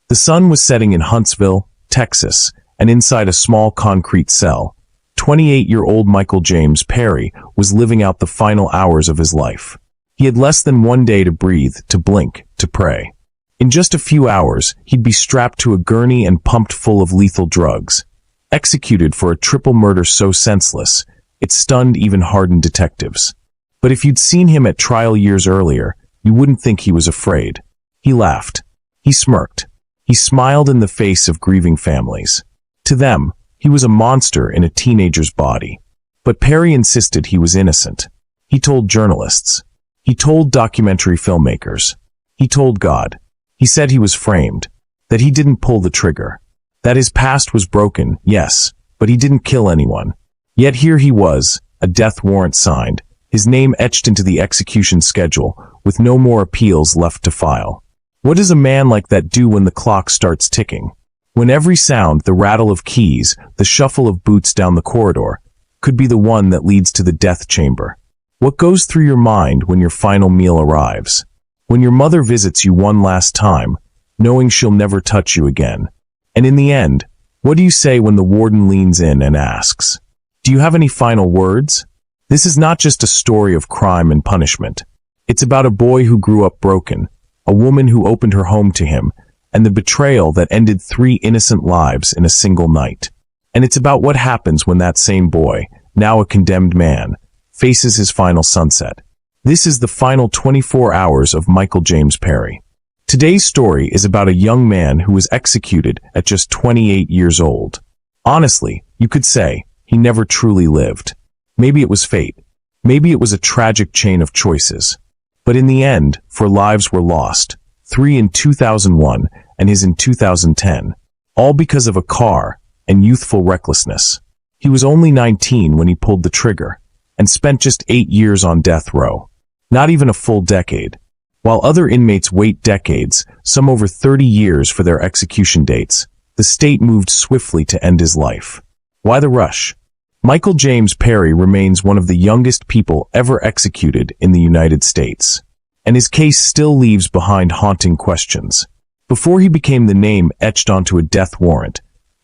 The sun was setting in Huntsville, Texas, and inside a small concrete cell, 28-year-old Michael James Perry was living out the final hours of his life. He had less than one day to breathe, to blink, to pray. In just a few hours, he'd be strapped to a gurney and pumped full of lethal drugs. Executed for a triple murder so senseless, it stunned even hardened detectives. But if you'd seen him at trial years earlier, you wouldn't think he was afraid. He laughed. He smirked. He smiled in the face of grieving families. To them, he was a monster in a teenager's body. But Perry insisted he was innocent. He told journalists. He told documentary filmmakers. He told God. He said he was framed, that he didn't pull the trigger, that his past was broken, yes, but he didn't kill anyone. Yet here he was, a death warrant signed, his name etched into the execution schedule, with no more appeals left to file. What does a man like that do when the clock starts ticking? When every sound, the rattle of keys, the shuffle of boots down the corridor, could be the one that leads to the death chamber? What goes through your mind when your final meal arrives? When your mother visits you one last time, knowing she'll never touch you again? And in the end, what do you say when the warden leans in and asks, "Do you have any final words?" This is not just a story of crime and punishment. It's about a boy who grew up broken, a woman who opened her home to him, and the betrayal that ended 3 innocent lives in a single night. And it's about what happens when that same boy, now a condemned man, faces his final sunset. This is the final 24 hours of Michael James Perry. Today's story is about a young man who was executed at just 28 years old. Honestly, you could say he never truly lived. Maybe it was fate. Maybe it was a tragic chain of choices. But in the end, 4 lives were lost, 3 in 2001 and his in 2010, all because of a car and youthful recklessness. He was only 19 when he pulled the trigger, and spent just 8 years on death row. Not even a full decade. While other inmates wait decades, some over 30 years for their execution dates, the state moved swiftly to end his life. Why the rush? Michael James Perry remains one of the youngest people ever executed in the United States, and his case still leaves behind haunting questions. Before he became the name etched onto a death warrant,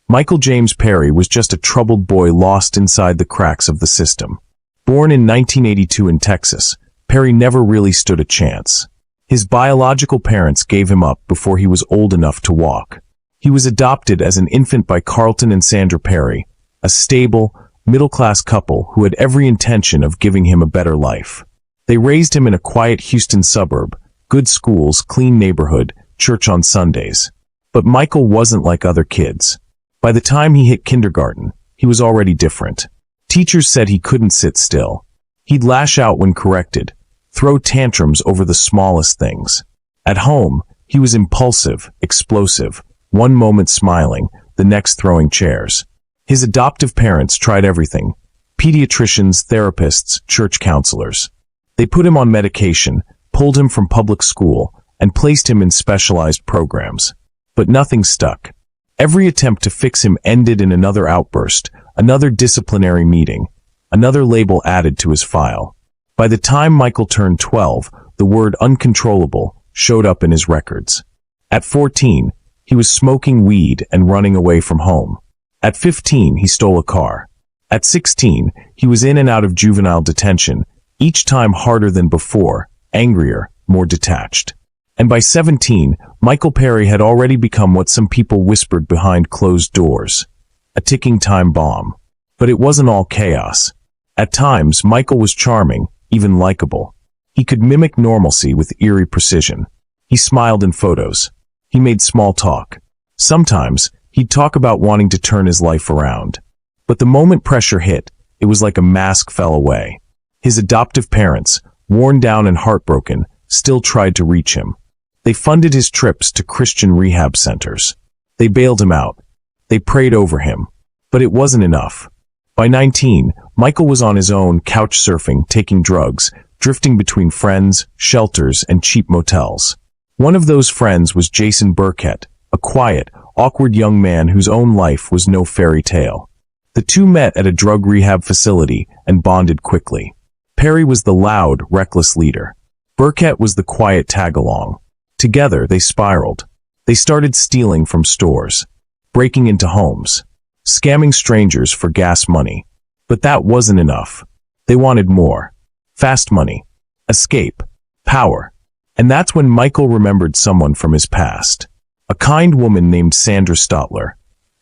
Michael James Perry was just a troubled boy lost inside the cracks of the system. Born in 1982 in Texas, Perry never really stood a chance. His biological parents gave him up before he was old enough to walk. He was adopted as an infant by Carlton and Sandra Perry, a stable, middle-class couple who had every intention of giving him a better life. They raised him in a quiet Houston suburb, good schools, clean neighborhood, church on Sundays. But Michael wasn't like other kids. By the time he hit kindergarten, he was already different. Teachers said he couldn't sit still. He'd lash out when corrected, throw tantrums over the smallest things. At home, he was impulsive, explosive, one moment smiling, the next throwing chairs. His adoptive parents tried everything: pediatricians, therapists, church counselors. They put him on medication, pulled him from public school, and placed him in specialized programs. But nothing stuck. Every attempt to fix him ended in another outburst, another disciplinary meeting, another label added to his file. By the time Michael turned 12, the word uncontrollable showed up in his records. At 14, he was smoking weed and running away from home. At 15, he stole a car. At 16, he was in and out of juvenile detention, each time harder than before, angrier, more detached. And by 17, Michael Perry had already become what some people whispered behind closed doors: a ticking time bomb. But it wasn't all chaos. At times, Michael was charming, even likable. He could mimic normalcy with eerie precision. He smiled in photos. He made small talk. Sometimes, he'd talk about wanting to turn his life around. But the moment pressure hit, it was like a mask fell away. His adoptive parents, worn down and heartbroken, still tried to reach him. They funded his trips to Christian rehab centers. They bailed him out. They prayed over him. But it wasn't enough. By 19, Michael was on his own, couch surfing, taking drugs, drifting between friends, shelters, and cheap motels. One of those friends was Jason Burkett, a quiet, awkward young man whose own life was no fairy tale. The two met at a drug rehab facility and bonded quickly. Perry was the loud, reckless leader. Burkett was the quiet tag-along. Together, they spiraled. They started stealing from stores, breaking into homes, scamming strangers for gas money. But that wasn't enough. They wanted more. Fast money, escape, power. And that's when Michael remembered someone from his past. A kind woman named Sandra Stotler.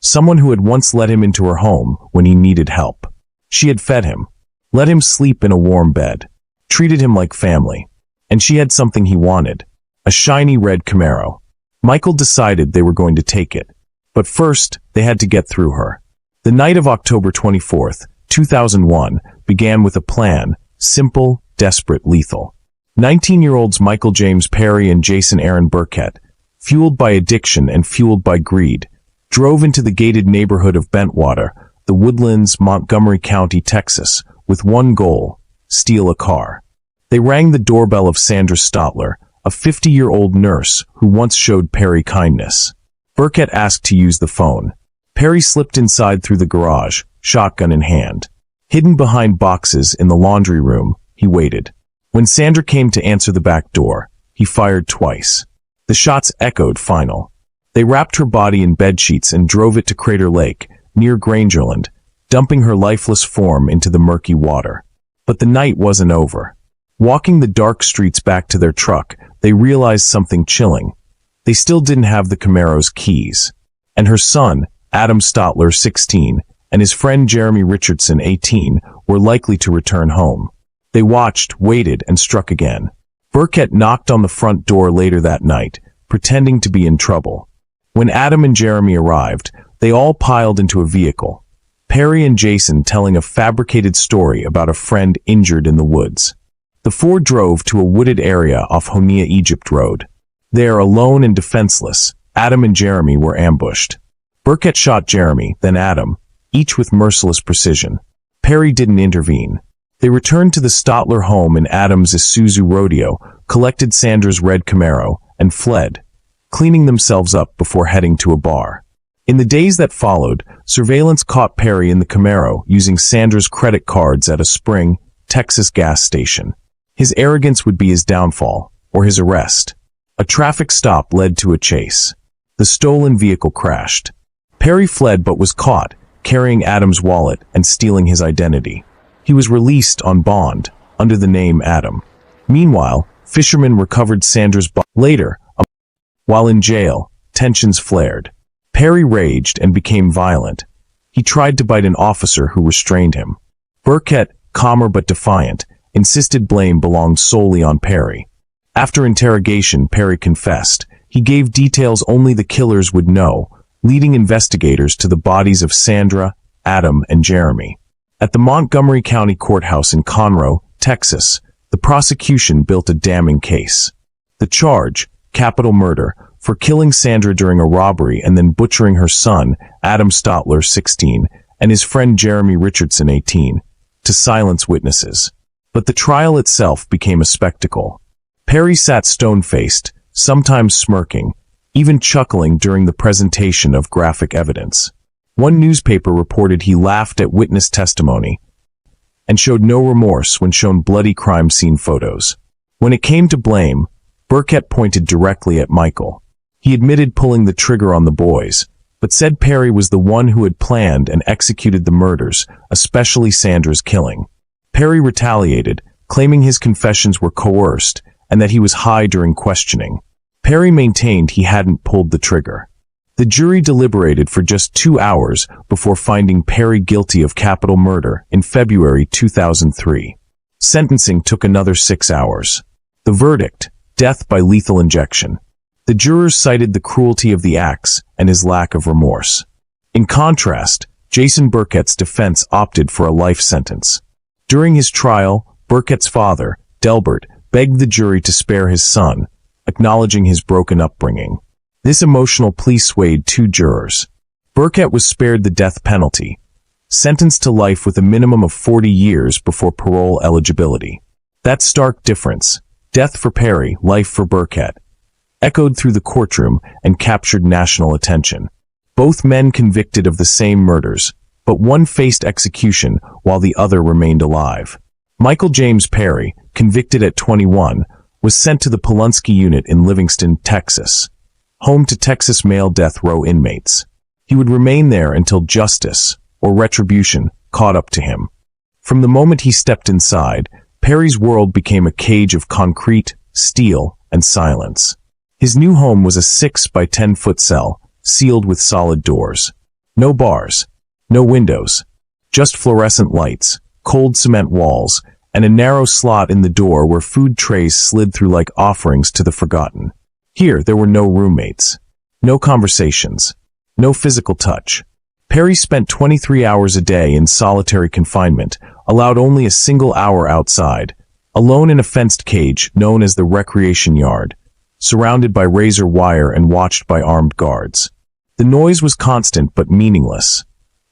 Someone who had once let him into her home when he needed help. She had fed him, let him sleep in a warm bed, treated him like family. And she had something he wanted: a shiny red Camaro. Michael decided they were going to take it. But first, they had to get through her. The night of October 24th, 2001, began with a plan: simple, desperate, lethal. 19-year-olds Michael James Perry and Jason Aaron Burkett, fueled by addiction and fueled by greed, drove into the gated neighborhood of Bentwater, the Woodlands, Montgomery County, Texas, with one goal: steal a car. They rang the doorbell of Sandra Stotler, a 50-year-old nurse who once showed Perry kindness. Burkett asked to use the phone. Perry slipped inside through the garage, shotgun in hand. Hidden behind boxes in the laundry room, he waited. When Sandra came to answer the back door, he fired twice. The shots echoed final. They wrapped her body in bedsheets and drove it to Crater Lake, near Grangerland, dumping her lifeless form into the murky water. But the night wasn't over. Walking the dark streets back to their truck, they realized something chilling. They still didn't have the Camaro's keys. And her son, Adam Stotler, 16, and his friend Jeremy Richardson, 18, were likely to return home. They watched, waited, and struck again. Burkett knocked on the front door later that night, pretending to be in trouble. When Adam and Jeremy arrived, they all piled into a vehicle. Perry and Jason telling a fabricated story about a friend injured in the woods. The four drove to a wooded area off Honia Egypt Road. There, alone and defenseless, Adam and Jeremy were ambushed. Burkett shot Jeremy, then Adam, each with merciless precision. Perry didn't intervene. They returned to the Stotler home in Adam's Isuzu Rodeo, collected Sandra's red Camaro, and fled, cleaning themselves up before heading to a bar. In the days that followed, surveillance caught Perry in the Camaro using Sandra's credit cards at a Spring, Texas gas station. His arrogance would be his downfall, or his arrest. A traffic stop led to a chase. The stolen vehicle crashed. Perry fled but was caught, carrying Adam's wallet and stealing his identity. He was released on bond, under the name Adam. Meanwhile, fishermen recovered Sandra's body. Later, while in jail, tensions flared. Perry raged and became violent. He tried to bite an officer who restrained him. Burkett, calmer but defiant, insisted blame belonged solely on Perry. After interrogation, Perry confessed. He gave details only the killers would know, leading investigators to the bodies of Sandra, Adam, and Jeremy. At the Montgomery County Courthouse in Conroe, Texas, the prosecution built a damning case. The charge, capital murder, for killing Sandra during a robbery and then butchering her son, Adam Stotler, 16, and his friend Jeremy Richardson, 18, to silence witnesses. But the trial itself became a spectacle. Perry sat stone-faced, sometimes smirking, even chuckling during the presentation of graphic evidence. One newspaper reported he laughed at witness testimony and showed no remorse when shown bloody crime scene photos. When it came to blame, Burkett pointed directly at Michael. He admitted pulling the trigger on the boys, but said Perry was the one who had planned and executed the murders, especially Sandra's killing. Perry retaliated, claiming his confessions were coerced and that he was high during questioning. Perry maintained he hadn't pulled the trigger. The jury deliberated for just 2 hours before finding Perry guilty of capital murder in February 2003. Sentencing took another 6 hours. The verdict, death by lethal injection. The jurors cited the cruelty of the acts and his lack of remorse. In contrast, Jason Burkett's defense opted for a life sentence. During his trial, Burkett's father, Delbert, begged the jury to spare his son, acknowledging his broken upbringing. This emotional plea swayed 2 jurors. Burkett was spared the death penalty, sentenced to life with a minimum of 40 years before parole eligibility. That stark difference, death for Perry, life for Burkett, echoed through the courtroom and captured national attention. Both men convicted of the same murders, but one faced execution while the other remained alive. Michael James Perry, convicted at 21, was sent to the Patel Unit in Livingston, Texas, home to Texas male death row inmates. He would remain there until justice, or retribution, caught up to him. From the moment he stepped inside, Perry's world became a cage of concrete, steel, and silence. His new home was a 6 by 10-foot cell, sealed with solid doors. No bars, no windows, just fluorescent lights, cold cement walls, and a narrow slot in the door where food trays slid through like offerings to the forgotten. Here, there were no roommates, no conversations, no physical touch. Perry spent 23 hours a day in solitary confinement, allowed only a single hour outside, alone in a fenced cage known as the recreation yard, surrounded by razor wire and watched by armed guards. The noise was constant but meaningless.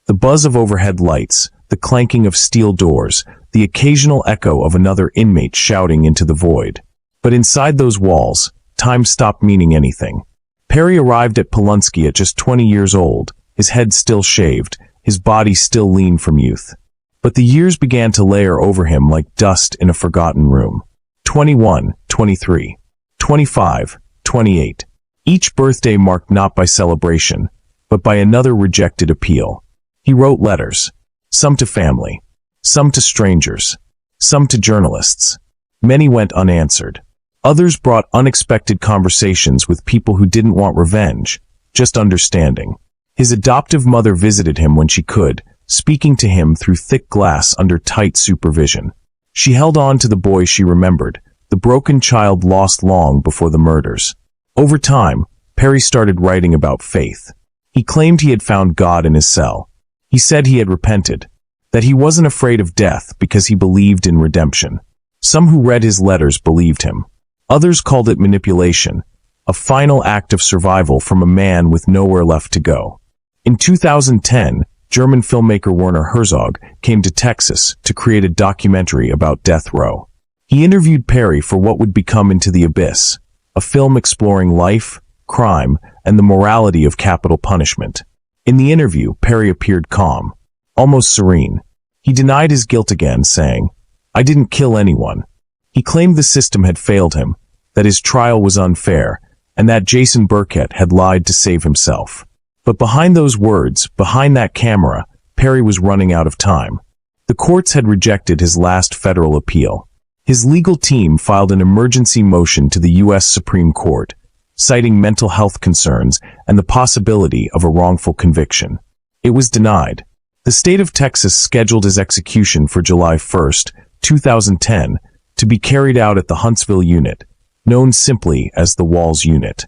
The buzz of overhead lights, the clanking of steel doors, the occasional echo of another inmate shouting into the void. But inside those walls, time stopped meaning anything. Perry arrived at Patel at just 20 years old, his head still shaved, his body still lean from youth. But the years began to layer over him like dust in a forgotten room. 21, 23, 25, 28. Each birthday marked not by celebration, but by another rejected appeal. He wrote letters, some to family, some to strangers, some to journalists. Many went unanswered. Others brought unexpected conversations with people who didn't want revenge, just understanding. His adoptive mother visited him when she could, speaking to him through thick glass under tight supervision. She held on to the boy she remembered, the broken child lost long before the murders. Over time, Perry started writing about faith. He claimed he had found God in his cell. He said he had repented, that he wasn't afraid of death because he believed in redemption. Some who read his letters believed him. Others called it manipulation, a final act of survival from a man with nowhere left to go. In 2010, German filmmaker Werner Herzog came to Texas to create a documentary about death row. He interviewed Perry for what would become Into the Abyss, a film exploring life, crime, and the morality of capital punishment. In the interview, Perry appeared calm, almost serene. He denied his guilt again, saying, "I didn't kill anyone." He claimed the system had failed him, that his trial was unfair, and that Jason Burkett had lied to save himself. But behind those words, behind that camera, Perry was running out of time. The courts had rejected his last federal appeal. His legal team filed an emergency motion to the U.S. Supreme Court, citing mental health concerns and the possibility of a wrongful conviction. It was denied. The state of Texas scheduled his execution for July 1st, 2010, to be carried out at the Huntsville Unit, known simply as the Walls Unit.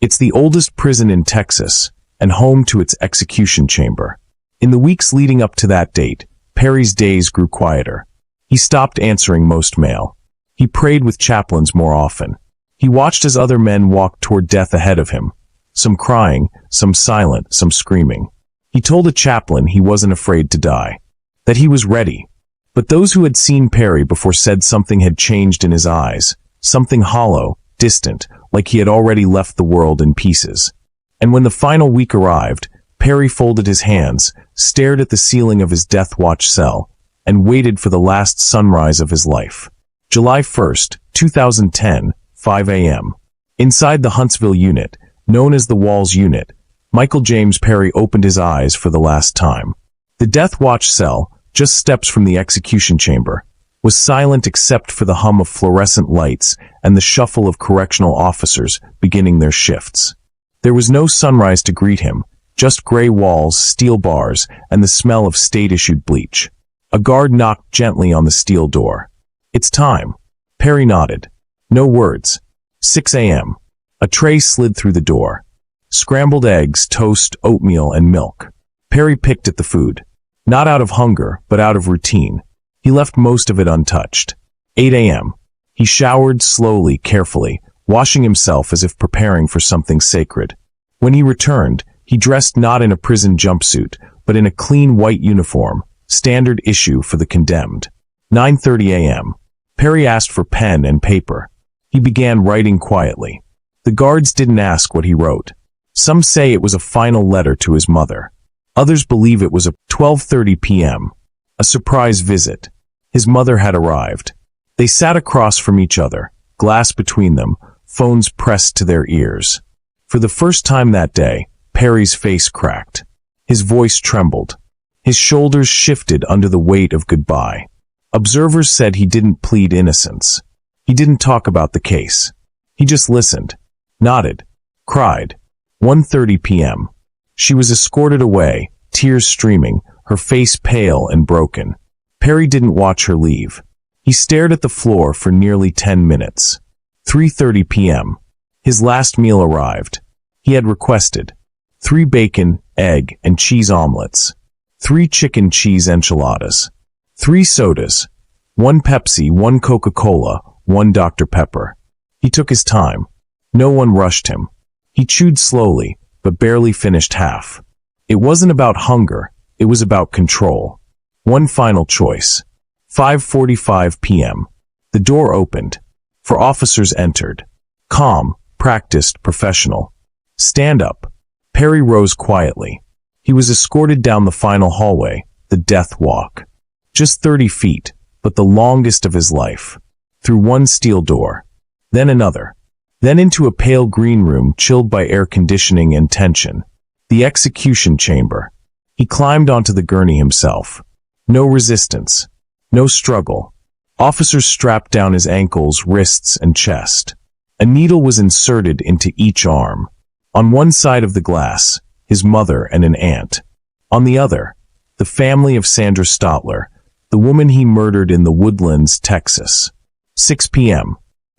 It's the oldest prison in Texas and home to its execution chamber. In the weeks leading up to that date, Perry's days grew quieter. He stopped answering most mail. He prayed with chaplains more often. He watched as other men walked toward death ahead of him, some crying, some silent, some screaming. He told a chaplain he wasn't afraid to die, that he was ready. But those who had seen Perry before said something had changed in his eyes, something hollow, distant, like he had already left the world in pieces. And when the final week arrived, Perry folded his hands, stared at the ceiling of his death watch cell, and waited for the last sunrise of his life. July 1st, 2010, 5 a.m. Inside the Huntsville Unit, known as the Walls Unit, Michael James Perry opened his eyes for the last time. The death watch cell, just steps from the execution chamber, was silent except for the hum of fluorescent lights and the shuffle of correctional officers beginning their shifts. There was no sunrise to greet him, just gray walls, steel bars, and the smell of state-issued bleach. A guard knocked gently on the steel door. "It's time." Perry nodded. No words. 6 a.m. A tray slid through the door. Scrambled eggs, toast, oatmeal, and milk. Perry picked at the food. Not out of hunger, but out of routine. He left most of it untouched. 8 a.m. He showered slowly, carefully, washing himself as if preparing for something sacred. When he returned, he dressed not in a prison jumpsuit, but in a clean white uniform, standard issue for the condemned. 9:30 a.m. Perry asked for pen and paper. He began writing quietly. The guards didn't ask what he wrote. Some say it was a final letter to his mother. Others believe it was a 12:30 p.m. A surprise visit. His mother had arrived. They sat across from each other, glass between them, phones pressed to their ears. For the first time that day, Perry's face cracked. His voice trembled. His shoulders shifted under the weight of goodbye. Observers said he didn't plead innocence. He didn't talk about the case. He just listened, nodded, cried. 1:30 p.m. She was escorted away, tears streaming, her face pale and broken. Perry didn't watch her leave. He stared at the floor for nearly 10 minutes. 3:30 p.m. His last meal arrived. He had requested 3 bacon, egg, and cheese omelets, 3 chicken cheese enchiladas, 3 sodas, 1 Pepsi, 1 Coca-Cola, 1 Dr. Pepper. He took his time. No one rushed him. He chewed slowly, but barely finished half. It wasn't about hunger, it was about control. One final choice. 5:45 p.m. The door opened. 4 officers entered. Calm, practiced, professional. "Stand up." Perry rose quietly. He was escorted down the final hallway, the death walk. Just 30 feet, but the longest of his life. Through one steel door. Then another. Then into a pale green room chilled by air conditioning and tension. The execution chamber. He climbed onto the gurney himself. No resistance. No struggle. Officers strapped down his ankles, wrists, and chest. A needle was inserted into each arm. On one side of the glass, his mother and an aunt. On the other, the family of Sandra Stotler, the woman he murdered in the Woodlands, Texas. 6 p.m.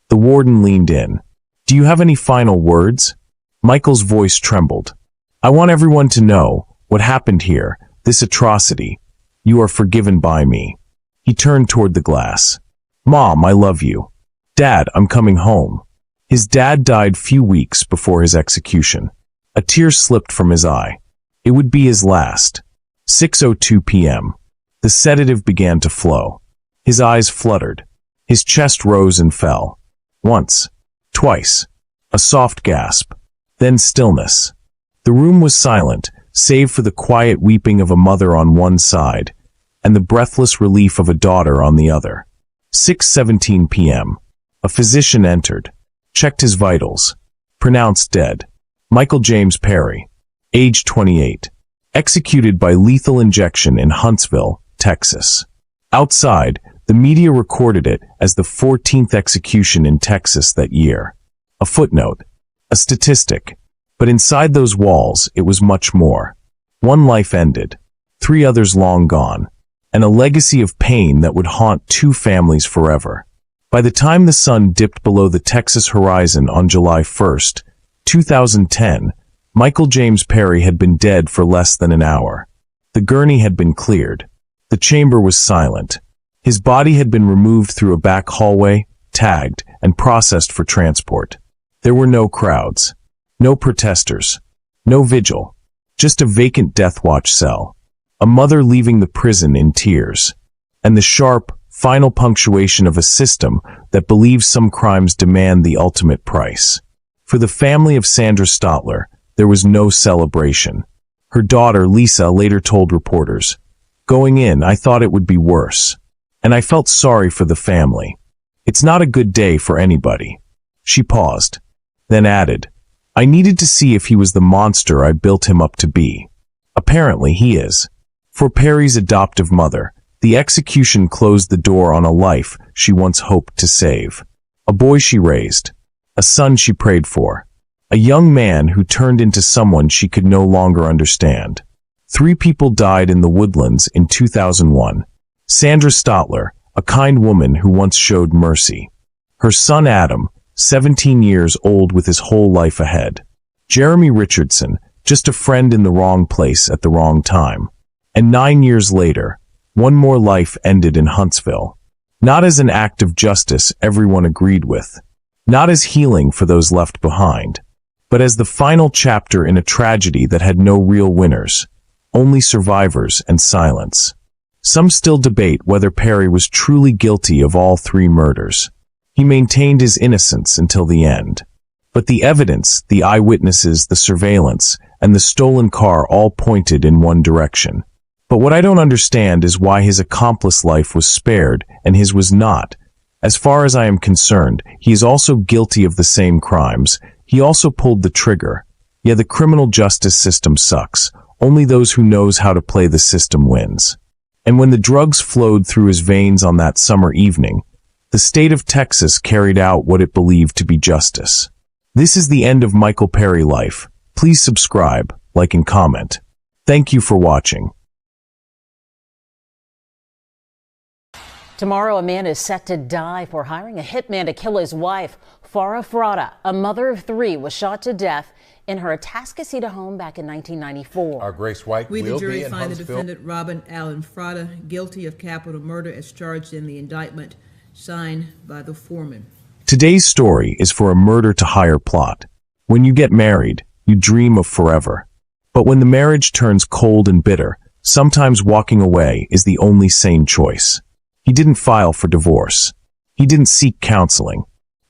The warden leaned in. "Do you have any final words?" Michael's voice trembled. "I want everyone to know what happened here, this atrocity. You are forgiven by me." He turned toward the glass. "Mom, I love you. Dad, I'm coming home." His dad died few weeks before his execution. A tear slipped from his eye. It would be his last. 6:02 p.m. The sedative began to flow. His eyes fluttered. His chest rose and fell. Once. Twice. A soft gasp. Then stillness. The room was silent, save for the quiet weeping of a mother on one side, and the breathless relief of a daughter on the other. 6:17 p.m. A physician entered. Checked his vitals. Pronounced dead. Michael James Perry. Age 28. Executed by lethal injection in Huntsville, Texas. Outside, the media recorded it as the 14th execution in Texas that year. A footnote. A statistic. But inside those walls, it was much more. One life ended. 3 others long gone, and a legacy of pain that would haunt 2 families forever. By the time the sun dipped below the Texas horizon on July 1st, 2010, Michael James Perry had been dead for less than an hour. The gurney had been cleared. The chamber was silent. His body had been removed through a back hallway, tagged, and processed for transport. There were no crowds, no protesters, no vigil, just a vacant death watch cell, a mother leaving the prison in tears, and the sharp, final punctuation of a system that believes some crimes demand the ultimate price. For the family of Sandra Stotler, there was no celebration. Her daughter, Lisa, later told reporters, "Going in, I thought it would be worse. And I felt sorry for the family. It's not a good day for anybody." She paused, then added, "I needed to see if he was the monster I built him up to be. Apparently he is." For Perry's adoptive mother, the execution closed the door on a life she once hoped to save. A boy she raised, a son she prayed for, a young man who turned into someone she could no longer understand. 3 people died in the woodlands in 2001. Sandra Stotler, a kind woman who once showed mercy. Her son Adam, 17 years old with his whole life ahead. Jeremy Richardson, just a friend in the wrong place at the wrong time. And 9 years later, one more life ended in Huntsville. Not as an act of justice everyone agreed with. Not as healing for those left behind. But as the final chapter in a tragedy that had no real winners, only survivors and silence. Some still debate whether Perry was truly guilty of all 3 murders. He maintained his innocence until the end. But the evidence, the eyewitnesses, the surveillance, and the stolen car all pointed in one direction. But what I don't understand is why his accomplice's life was spared and his was not. As far as I am concerned, he is also guilty of the same crimes. He also pulled the trigger. Yeah, the criminal justice system sucks. Only those who knows how to play the system wins. And when the drugs flowed through his veins on that summer evening, the state of Texas carried out what it believed to be justice. This is the end of Michael Perry life. Please subscribe, like, and comment. Thank you for watching. Tomorrow, a man is set to die for hiring a hitman to kill his wife. Farah Frata, a mother of 3, was shot to death in her Atascocita home back in 1994. Our Grace White We, the will jury, be in find the Huntsville. defendant Robin Allen Frata guilty of capital murder as charged in the indictment signed by the foreman. Today's story is for a murder-to-hire plot. When you get married, you dream of forever. But when the marriage turns cold and bitter, sometimes walking away is the only sane choice. He didn't file for divorce. He didn't seek counseling.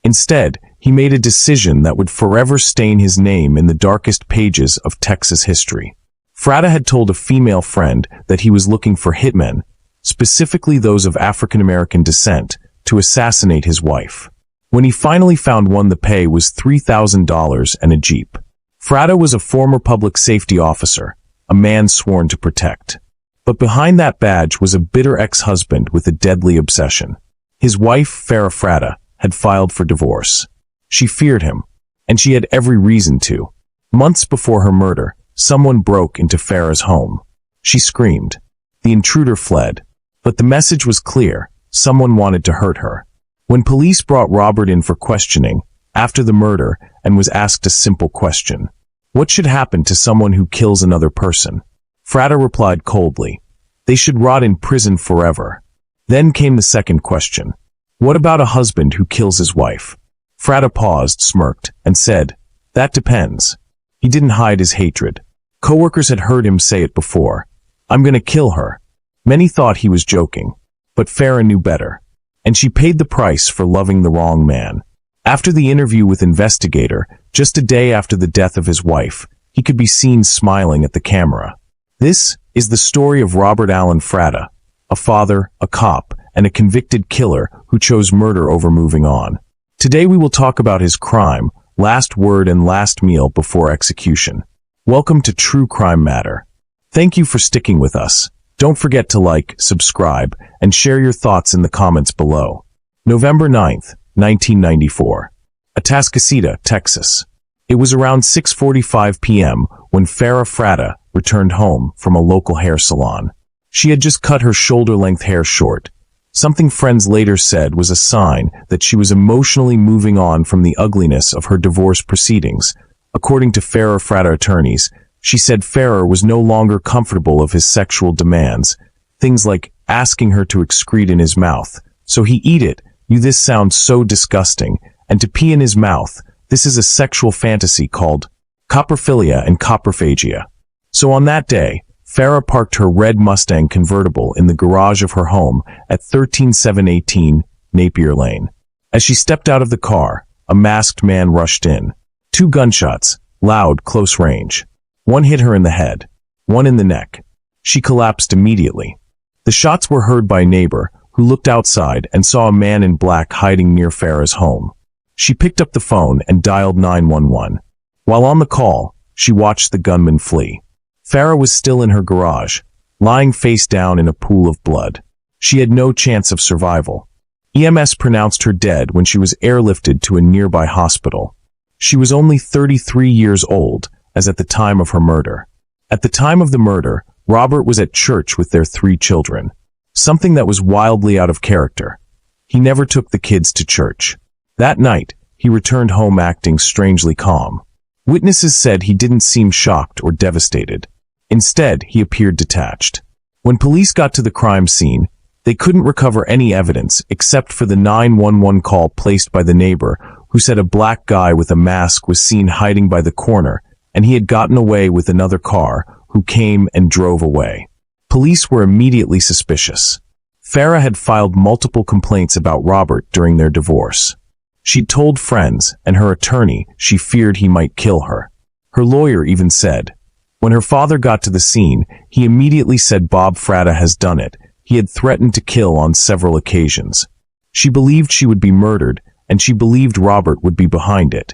Instead, he made a decision that would forever stain his name in the darkest pages of Texas history. Frata had told a female friend that he was looking for hitmen, specifically those of African-American descent, to assassinate his wife. When he finally found one, the pay was $3,000 and a Jeep. Frata was a former public safety officer, a man sworn to protect. But behind that badge was a bitter ex-husband with a deadly obsession. His wife, Farah Frata, had filed for divorce. She feared him, and she had every reason to. Months before her murder, someone broke into Farah's home. She screamed. The intruder fled. But the message was clear. Someone wanted to hurt her. When police brought Robert in for questioning, after the murder, and was asked a simple question. What should happen to someone who kills another person? Frata replied coldly. They should rot in prison forever. Then came the second question. What about a husband who kills his wife? Frata paused, smirked, and said, that depends. He didn't hide his hatred. Coworkers had heard him say it before. I'm gonna kill her. Many thought he was joking. But Farah knew better. And she paid the price for loving the wrong man. After the interview with Investigator, just a day after the death of his wife, he could be seen smiling at the camera. This is the story of Robert Allen Frata, a father, a cop, and a convicted killer who chose murder over moving on. Today we will talk about his crime, last word and last meal before execution. Welcome to True Crime Matter. Thank you for sticking with us. Don't forget to like, subscribe, and share your thoughts in the comments below. November 9th, 1994. Atascocita, Texas. It was around 6:45 p.m. when Farah Frata, returned home from a local hair salon. She had just cut her shoulder-length hair short. Something friends later said was a sign that she was emotionally moving on from the ugliness of her divorce proceedings. According to Frata attorneys, she said Farah was no longer comfortable of his sexual demands, things like asking her to excrete in his mouth. So he eat it. This sounds so disgusting. And to pee in his mouth, this is a sexual fantasy called coprophilia and coprophagia. So on that day, Farah parked her red Mustang convertible in the garage of her home at 13718 Napier Lane. As she stepped out of the car, a masked man rushed in. 2 gunshots, loud, close range. One hit her in the head, one in the neck. She collapsed immediately. The shots were heard by a neighbor who looked outside and saw a man in black hiding near Farah's home. She picked up the phone and dialed 911. While on the call, she watched the gunman flee. Farah was still in her garage, lying face down in a pool of blood. She had no chance of survival. EMS pronounced her dead when she was airlifted to a nearby hospital. She was only 33 years old, as at the time of her murder. At the time of the murder, Robert was at church with their 3 children. Something that was wildly out of character. He never took the kids to church. That night, he returned home acting strangely calm. Witnesses said he didn't seem shocked or devastated. Instead, he appeared detached. When police got to the crime scene, they couldn't recover any evidence except for the 911 call placed by the neighbor who said a black guy with a mask was seen hiding by the corner, and he had gotten away with another car who came and drove away. Police were immediately suspicious. Farah had filed multiple complaints about Robert during their divorce. She'd told friends and her attorney she feared he might kill her. Her lawyer even said, when her father got to the scene, he immediately said Bob Frata has done it. He had threatened to kill on several occasions. She believed she would be murdered, and she believed Robert would be behind it.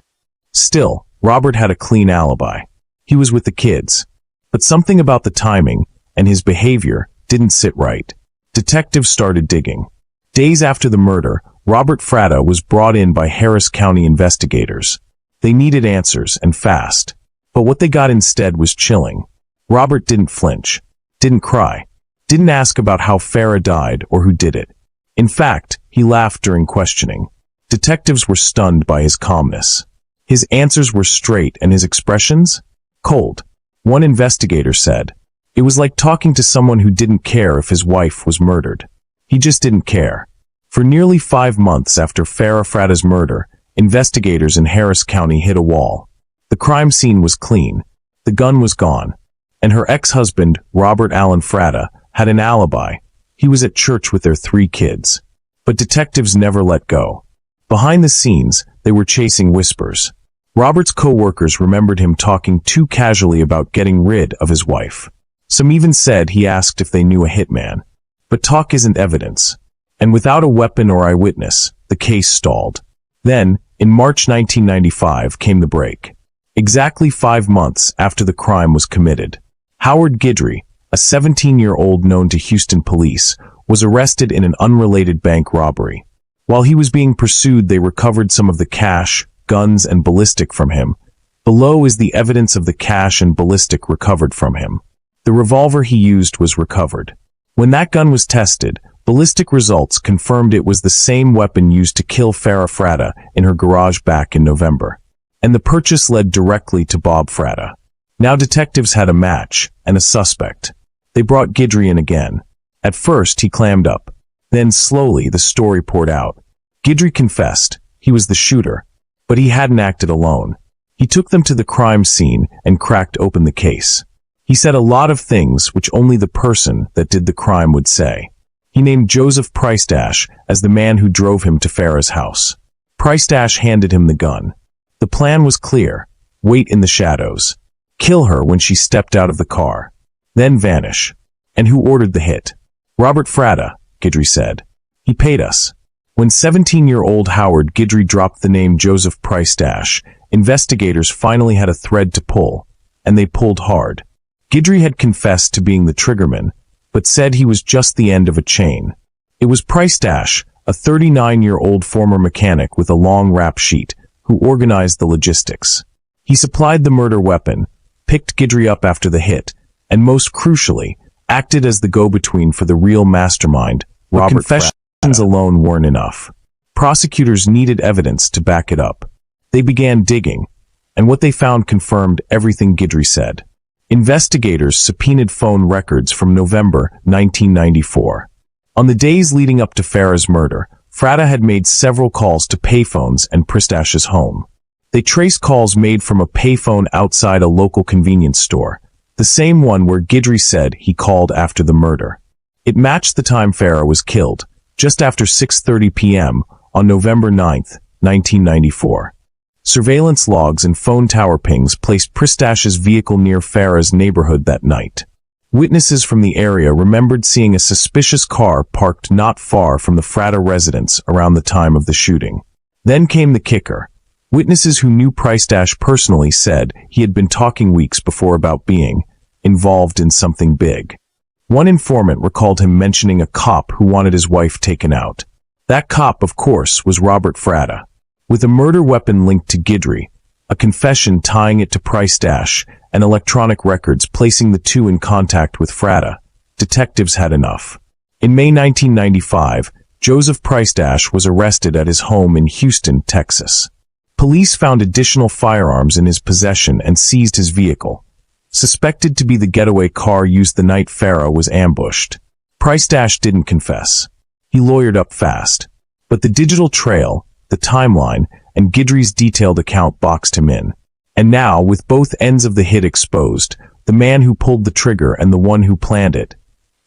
Still, Robert had a clean alibi. He was with the kids. But something about the timing and his behavior didn't sit right. Detectives started digging. Days after the murder, Robert Frata was brought in by Harris County investigators. They needed answers, and fast. But what they got instead was chilling. Robert didn't flinch, didn't cry, didn't ask about how Farah died or who did it. In fact, he laughed during questioning. Detectives were stunned by his calmness. His answers were straight and his expressions? Cold. One investigator said, it was like talking to someone who didn't care if his wife was murdered. He just didn't care. For nearly 5 months after Farah Frata's murder, investigators in Harris County hit a wall. The crime scene was clean. The gun was gone. And her ex-husband, Robert Allen Frata, had an alibi. He was at church with their 3 kids. But detectives never let go. Behind the scenes, they were chasing whispers. Robert's co-workers remembered him talking too casually about getting rid of his wife. Some even said he asked if they knew a hitman. But talk isn't evidence. And without a weapon or eyewitness, the case stalled. Then, in March 1995, came the break. Exactly 5 months after the crime was committed, Howard Guidry, a 17-year-old known to Houston police, was arrested in an unrelated bank robbery. While he was being pursued, they recovered some of the cash, guns, and ballistic from him. Below is the evidence of the cash and ballistic recovered from him. The revolver he used was recovered. When that gun was tested, ballistic results confirmed it was the same weapon used to kill Farah Frata in her garage back in November. And the purchase led directly to Bob Frata. Now detectives had a match and a suspect. They brought Guidry in again. At first, he clammed up. Then slowly, the story poured out. Guidry confessed. He was the shooter. But he hadn't acted alone. He took them to the crime scene and cracked open the case. He said a lot of things which only the person that did the crime would say. He named Joseph Pricedash as the man who drove him to Farah's house. Pricedash handed him the gun. The plan was clear. Wait in the shadows. Kill her when she stepped out of the car. Then vanish. And who ordered the hit? Robert Frata, Guidry said. He paid us. When 17-year-old Howard Guidry dropped the name Joseph Pricedash, investigators finally had a thread to pull, and they pulled hard. Guidry had confessed to being the triggerman, but said he was just the end of a chain. It was Pricedash, a 39-year-old former mechanic with a long rap sheet, who organized the logistics. He supplied the murder weapon, picked Guidry up after the hit, and most crucially, acted as the go-between for the real mastermind, Robert Frata. Confessions alone weren't enough. Prosecutors needed evidence to back it up. They began digging, and what they found confirmed everything Guidry said. Investigators subpoenaed phone records from November 1994. On the days leading up to Farah's murder, Frata had made several calls to payphones and Pristash's home. They traced calls made from a payphone outside a local convenience store, the same one where Guidry said he called after the murder. It matched the time Farah was killed, just after 6:30 p.m. on November 9, 1994. Surveillance logs and phone tower pings placed Pristash's vehicle near Farah's neighborhood that night. Witnesses from the area remembered seeing a suspicious car parked not far from the Frata residence around the time of the shooting. Then came the kicker. Witnesses who knew Pristash personally said he had been talking weeks before about being involved in something big. One informant recalled him mentioning a cop who wanted his wife taken out. That cop, of course, was Robert Frata. With a murder weapon linked to Guidry, a confession tying it to Pristash, and electronic records placing the two in contact with Frata, detectives had enough. In May 1995, Joseph Pristash was arrested at his home in Houston, Texas. Police found additional firearms in his possession and seized his vehicle, suspected to be the getaway car used the night Farah was ambushed. Pristash didn't confess. He lawyered up fast. But the digital trail, the timeline, and Guidry's detailed account boxed him in. And now, with both ends of the hit exposed, the man who pulled the trigger and the one who planned it,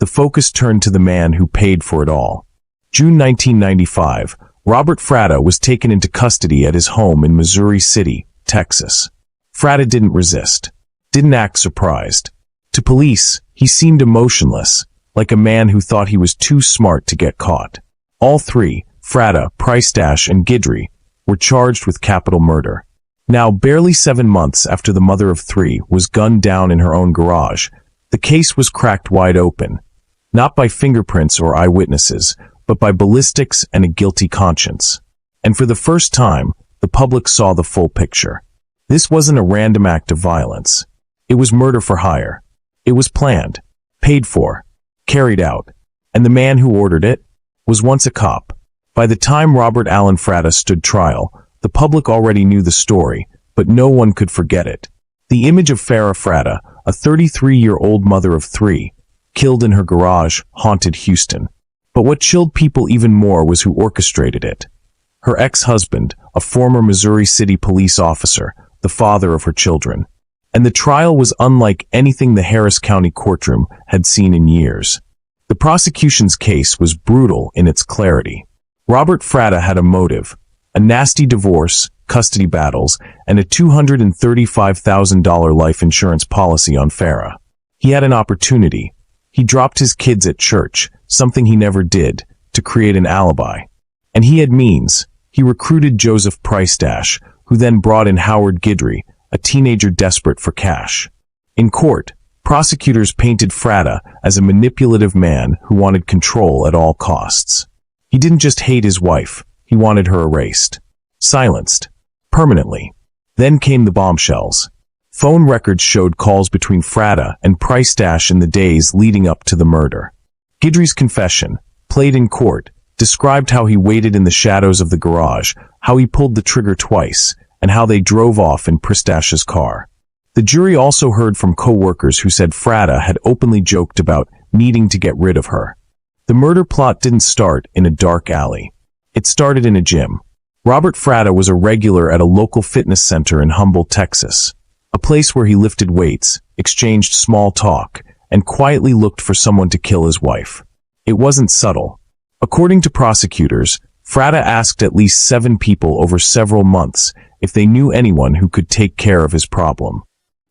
the focus turned to the man who paid for it all. June 1995, Robert Frata was taken into custody at his home in Missouri City, Texas. Frata didn't resist, didn't act surprised. To police, he seemed emotionless, like a man who thought he was too smart to get caught. All three, Frata, Pristash, and Guidry, were charged with capital murder. Now, barely 7 months after the mother of three was gunned down in her own garage, the case was cracked wide open, not by fingerprints or eyewitnesses, but by ballistics and a guilty conscience. And for the first time, the public saw the full picture. This wasn't a random act of violence. It was murder for hire. It was planned, paid for, carried out, and the man who ordered it was once a cop. By the time Robert Allen Frata stood trial, the public already knew the story, but no one could forget it. The image of Farah Frata, a 33-year-old mother of three, killed in her garage, haunted Houston. But what chilled people even more was who orchestrated it. Her ex-husband, a former Missouri City police officer, the father of her children. And the trial was unlike anything the Harris County courtroom had seen in years. The prosecution's case was brutal in its clarity. Robert Frata had a motive, a nasty divorce, custody battles, and a $235,000 life insurance policy on Farah. He had an opportunity. He dropped his kids at church, something he never did, to create an alibi. And he had means. He recruited Joseph Pristash, who then brought in Howard Guidry, a teenager desperate for cash. In court, prosecutors painted Frata as a manipulative man who wanted control at all costs. He didn't just hate his wife, he wanted her erased. Silenced. Permanently. Then came the bombshells. Phone records showed calls between Frata and Pristash in the days leading up to the murder. Guidry's confession, played in court, described how he waited in the shadows of the garage, how he pulled the trigger twice, and how they drove off in Pristash's car. The jury also heard from co-workers who said Frata had openly joked about needing to get rid of her. The murder plot didn't start in a dark alley. It started in a gym. Robert Frata was a regular at a local fitness center in Humboldt, Texas, a place where he lifted weights, exchanged small talk, and quietly looked for someone to kill his wife. It wasn't subtle. According to prosecutors, Frata asked at least 7 people over several months if they knew anyone who could take care of his problem.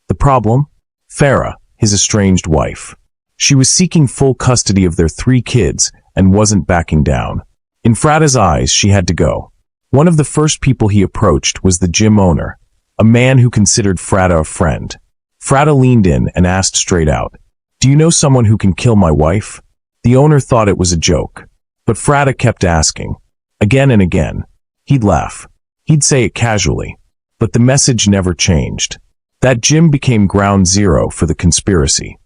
The problem? Farah, his estranged wife. She was seeking full custody of their 3 kids and wasn't backing down. In Frata's eyes, she had to go. One of the first people he approached was the gym owner, a man who considered Frata a friend. Frata leaned in and asked straight out, "Do you know someone who can kill my wife?" The owner thought it was a joke, but Frata kept asking. Again and again. He'd laugh. He'd say it casually, but the message never changed. That gym became ground zero for the conspiracy.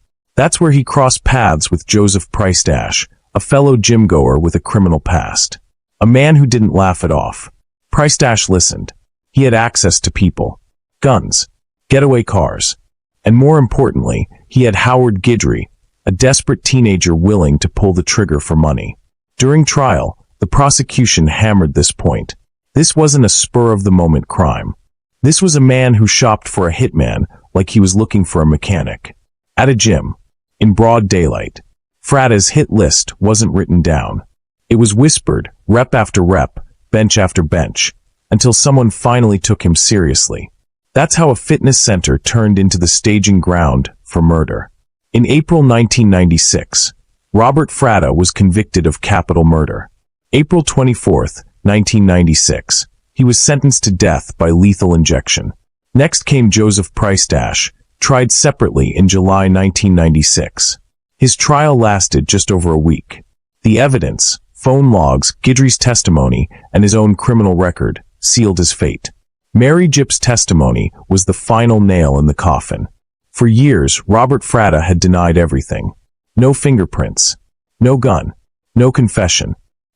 That's where he crossed paths with Joseph Price-Dash, a fellow gym-goer with a criminal past. A man who didn't laugh it off. Price-Dash listened. He had access to people, guns, getaway cars, and more importantly, he had Howard Guidry, a desperate teenager willing to pull the trigger for money. During trial, the prosecution hammered this point. This wasn't a spur-of-the-moment crime. This was a man who shopped for a hitman like he was looking for a mechanic. At a gym, in broad daylight. Frata's hit list wasn't written down. It was whispered, rep after rep, bench after bench, until someone finally took him seriously. That's how a fitness center turned into the staging ground for murder. In April 1996, Robert Frata was convicted of capital murder. April 24, 1996, he was sentenced to death by lethal injection. Next came Joseph Price-Dash, tried separately in July 1996. His trial lasted just over a week. The evidence, phone logs, Guidry's testimony, and his own criminal record, sealed his fate. Mary Jipp's testimony was the final nail in the coffin. For years, Robert Frata had denied everything. No fingerprints, no gun, no confession.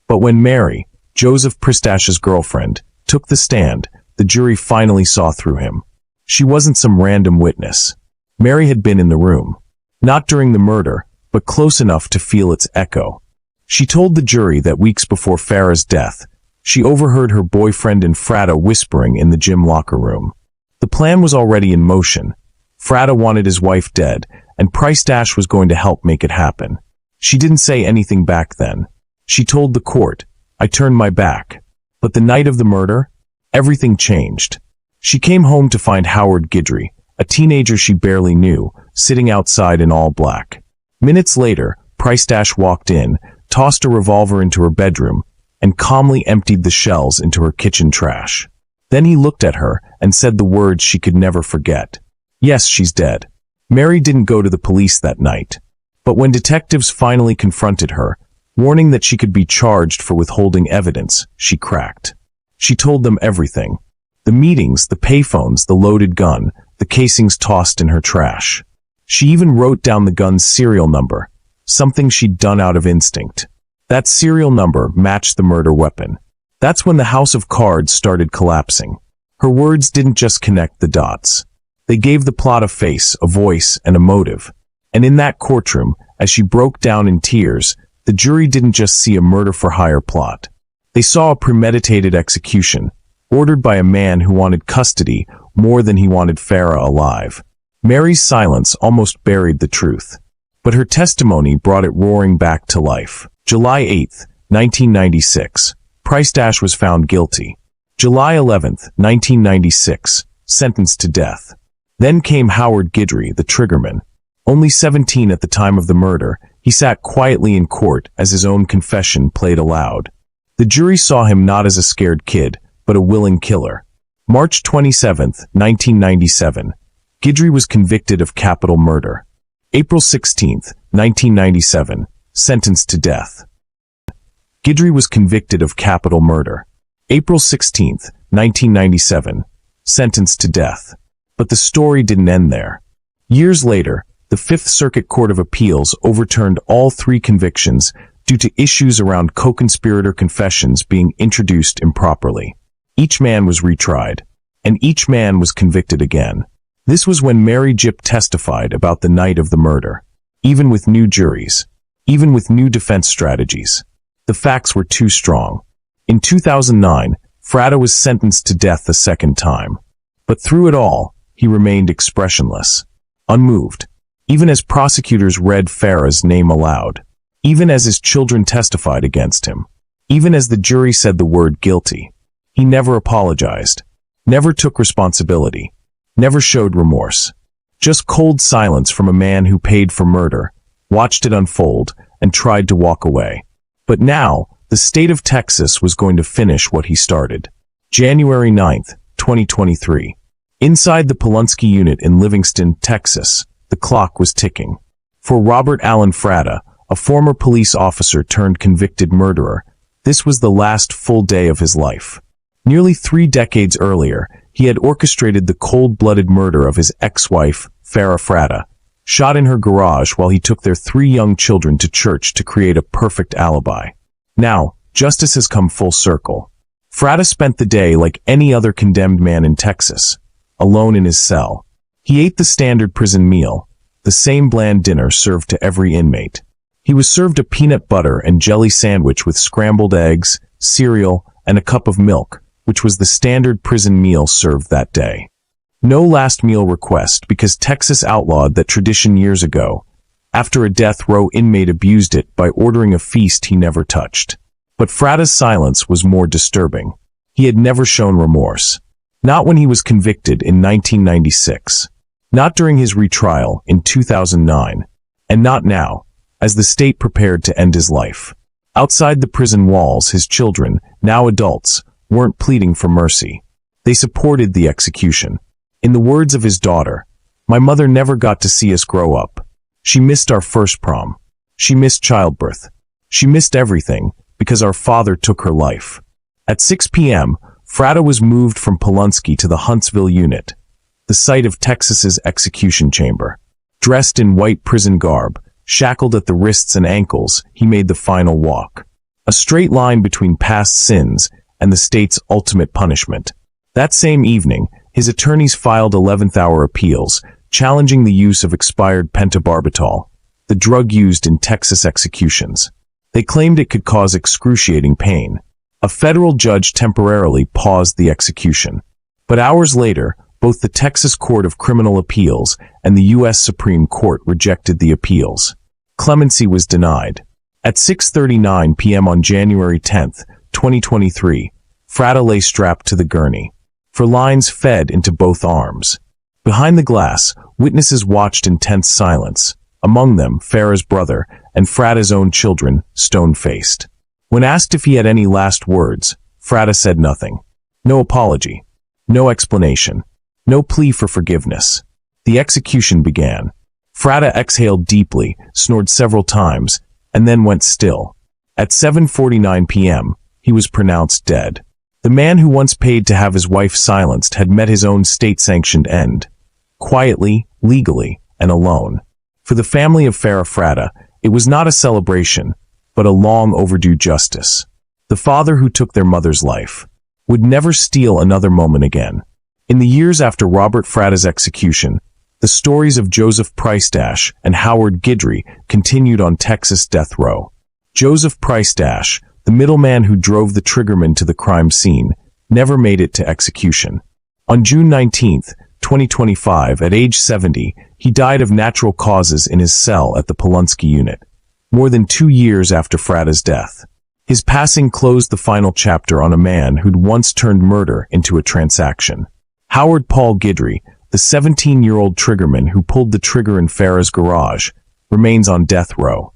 But when Mary, Joseph Price-Dash's girlfriend, took the stand, the jury finally saw through him. She wasn't some random witness. Mary had been in the room. Not during the murder, but close enough to feel its echo. She told the jury that weeks before Farah's death, she overheard her boyfriend and Frata whispering in the gym locker room. The plan was already in motion. Frata wanted his wife dead, and Price-Dash was going to help make it happen. She didn't say anything back then. She told the court, "I turned my back." But the night of the murder, everything changed. She came home to find Howard Guidry, a teenager she barely knew, sitting outside in all black. Minutes later, Price-Dash walked in, tossed a revolver into her bedroom, and calmly emptied the shells into her kitchen trash. Then he looked at her and said the words she could never forget. Yes, she's dead. Mary didn't go to the police that night. But when detectives finally confronted her, warning that she could be charged for withholding evidence, she cracked. She told them everything. The meetings, the payphones, the loaded gun, the casings tossed in her trash. She even wrote down the gun's serial number, something she'd done out of instinct. That serial number matched the murder weapon. That's when the house of cards started collapsing. Her words didn't just connect the dots. They gave the plot a face, a voice, and a motive. And in that courtroom, as she broke down in tears, the jury didn't just see a murder-for-hire plot. They saw a premeditated execution, ordered by a man who wanted custody more than he wanted Farah alive. Mary's silence almost buried the truth. But her testimony brought it roaring back to life. July 8, 1996, Price-Dash was found guilty. July 11, 1996, sentenced to death. Then came Howard Guidry, the triggerman. Only 17 at the time of the murder, he sat quietly in court as his own confession played aloud. The jury saw him not as a scared kid, but a willing killer. March 27, 1997, Guidry was convicted of capital murder. April 16, 1997, sentenced to death. Guidry was convicted of capital murder. April 16, 1997, sentenced to death. But the story didn't end there. Years later, the Fifth Circuit Court of Appeals overturned all 3 convictions due to issues around co-conspirator confessions being introduced improperly. Each man was retried, and each man was convicted again. This was when Mary Jipp testified about the night of the murder. Even with new juries, even with new defense strategies, the facts were too strong. In 2009, Frata was sentenced to death a second time. But through it all, he remained expressionless, unmoved, even as prosecutors read Farah's name aloud, even as his children testified against him, even as the jury said the word guilty. He never apologized, never took responsibility, never showed remorse. Just cold silence from a man who paid for murder, watched it unfold, and tried to walk away. But now, the state of Texas was going to finish what he started. January 9, 2023. Inside the Huntsville Unit in Livingston, Texas, the clock was ticking. For Robert Allen Frata, a former police officer turned convicted murderer, this was the last full day of his life. Nearly 3 decades earlier, he had orchestrated the cold-blooded murder of his ex-wife, Farah Frata, shot in her garage while he took their 3 young children to church to create a perfect alibi. Now, justice has come full circle. Frata spent the day like any other condemned man in Texas, alone in his cell. He ate the standard prison meal, the same bland dinner served to every inmate. He was served a peanut butter and jelly sandwich with scrambled eggs, cereal, and a cup of milk, which was the standard prison meal served that day. No last meal request because Texas outlawed that tradition years ago, after a death row inmate abused it by ordering a feast he never touched. But Frata's silence was more disturbing. He had never shown remorse. Not when he was convicted in 1996. Not during his retrial in 2009. And not now, as the state prepared to end his life. Outside the prison walls, his children, now adults, weren't pleading for mercy. They supported the execution. In the words of his daughter, "My mother never got to see us grow up. She missed our first prom. She missed childbirth. She missed everything because our father took her life." At 6 p.m., Frata was moved from Polunsky to the Huntsville Unit, the site of Texas's execution chamber. Dressed in white prison garb, shackled at the wrists and ankles, he made the final walk. A straight line between past sins and the state's ultimate punishment. That same evening, his attorneys filed 11th-hour appeals, challenging the use of expired pentobarbital, the drug used in Texas executions. They claimed it could cause excruciating pain. A federal judge temporarily paused the execution. But hours later, both the Texas Court of Criminal Appeals and the U.S. Supreme Court rejected the appeals. Clemency was denied. At 6:39 p.m. on January 10, 2023, Frata lay strapped to the gurney. For lines fed into both arms. Behind the glass, witnesses watched in tense silence, among them Farah's brother and Frata's own children, stone-faced. When asked if he had any last words, Frata said nothing. No apology. No explanation. No plea for forgiveness. The execution began. Frata exhaled deeply, snored several times, and then went still. At 7:49 p.m., he was pronounced dead. The man who once paid to have his wife silenced had met his own state-sanctioned end. Quietly, legally, and alone. For the family of Farah Frata, it was not a celebration, but a long overdue justice. The father who took their mother's life would never steal another moment again. In the years after Robert Frata's execution, the stories of Joseph Price and Howard Guidry continued on Texas death row. Joseph Price, the middleman who drove the triggerman to the crime scene, never made it to execution. On June 19, 2025, at age 70, he died of natural causes in his cell at the Polunsky Unit, more than 2 years after Frata's death. His passing closed the final chapter on a man who'd once turned murder into a transaction. Howard Paul Guidry, the 17-year-old triggerman who pulled the trigger in Farah's garage, remains on death row.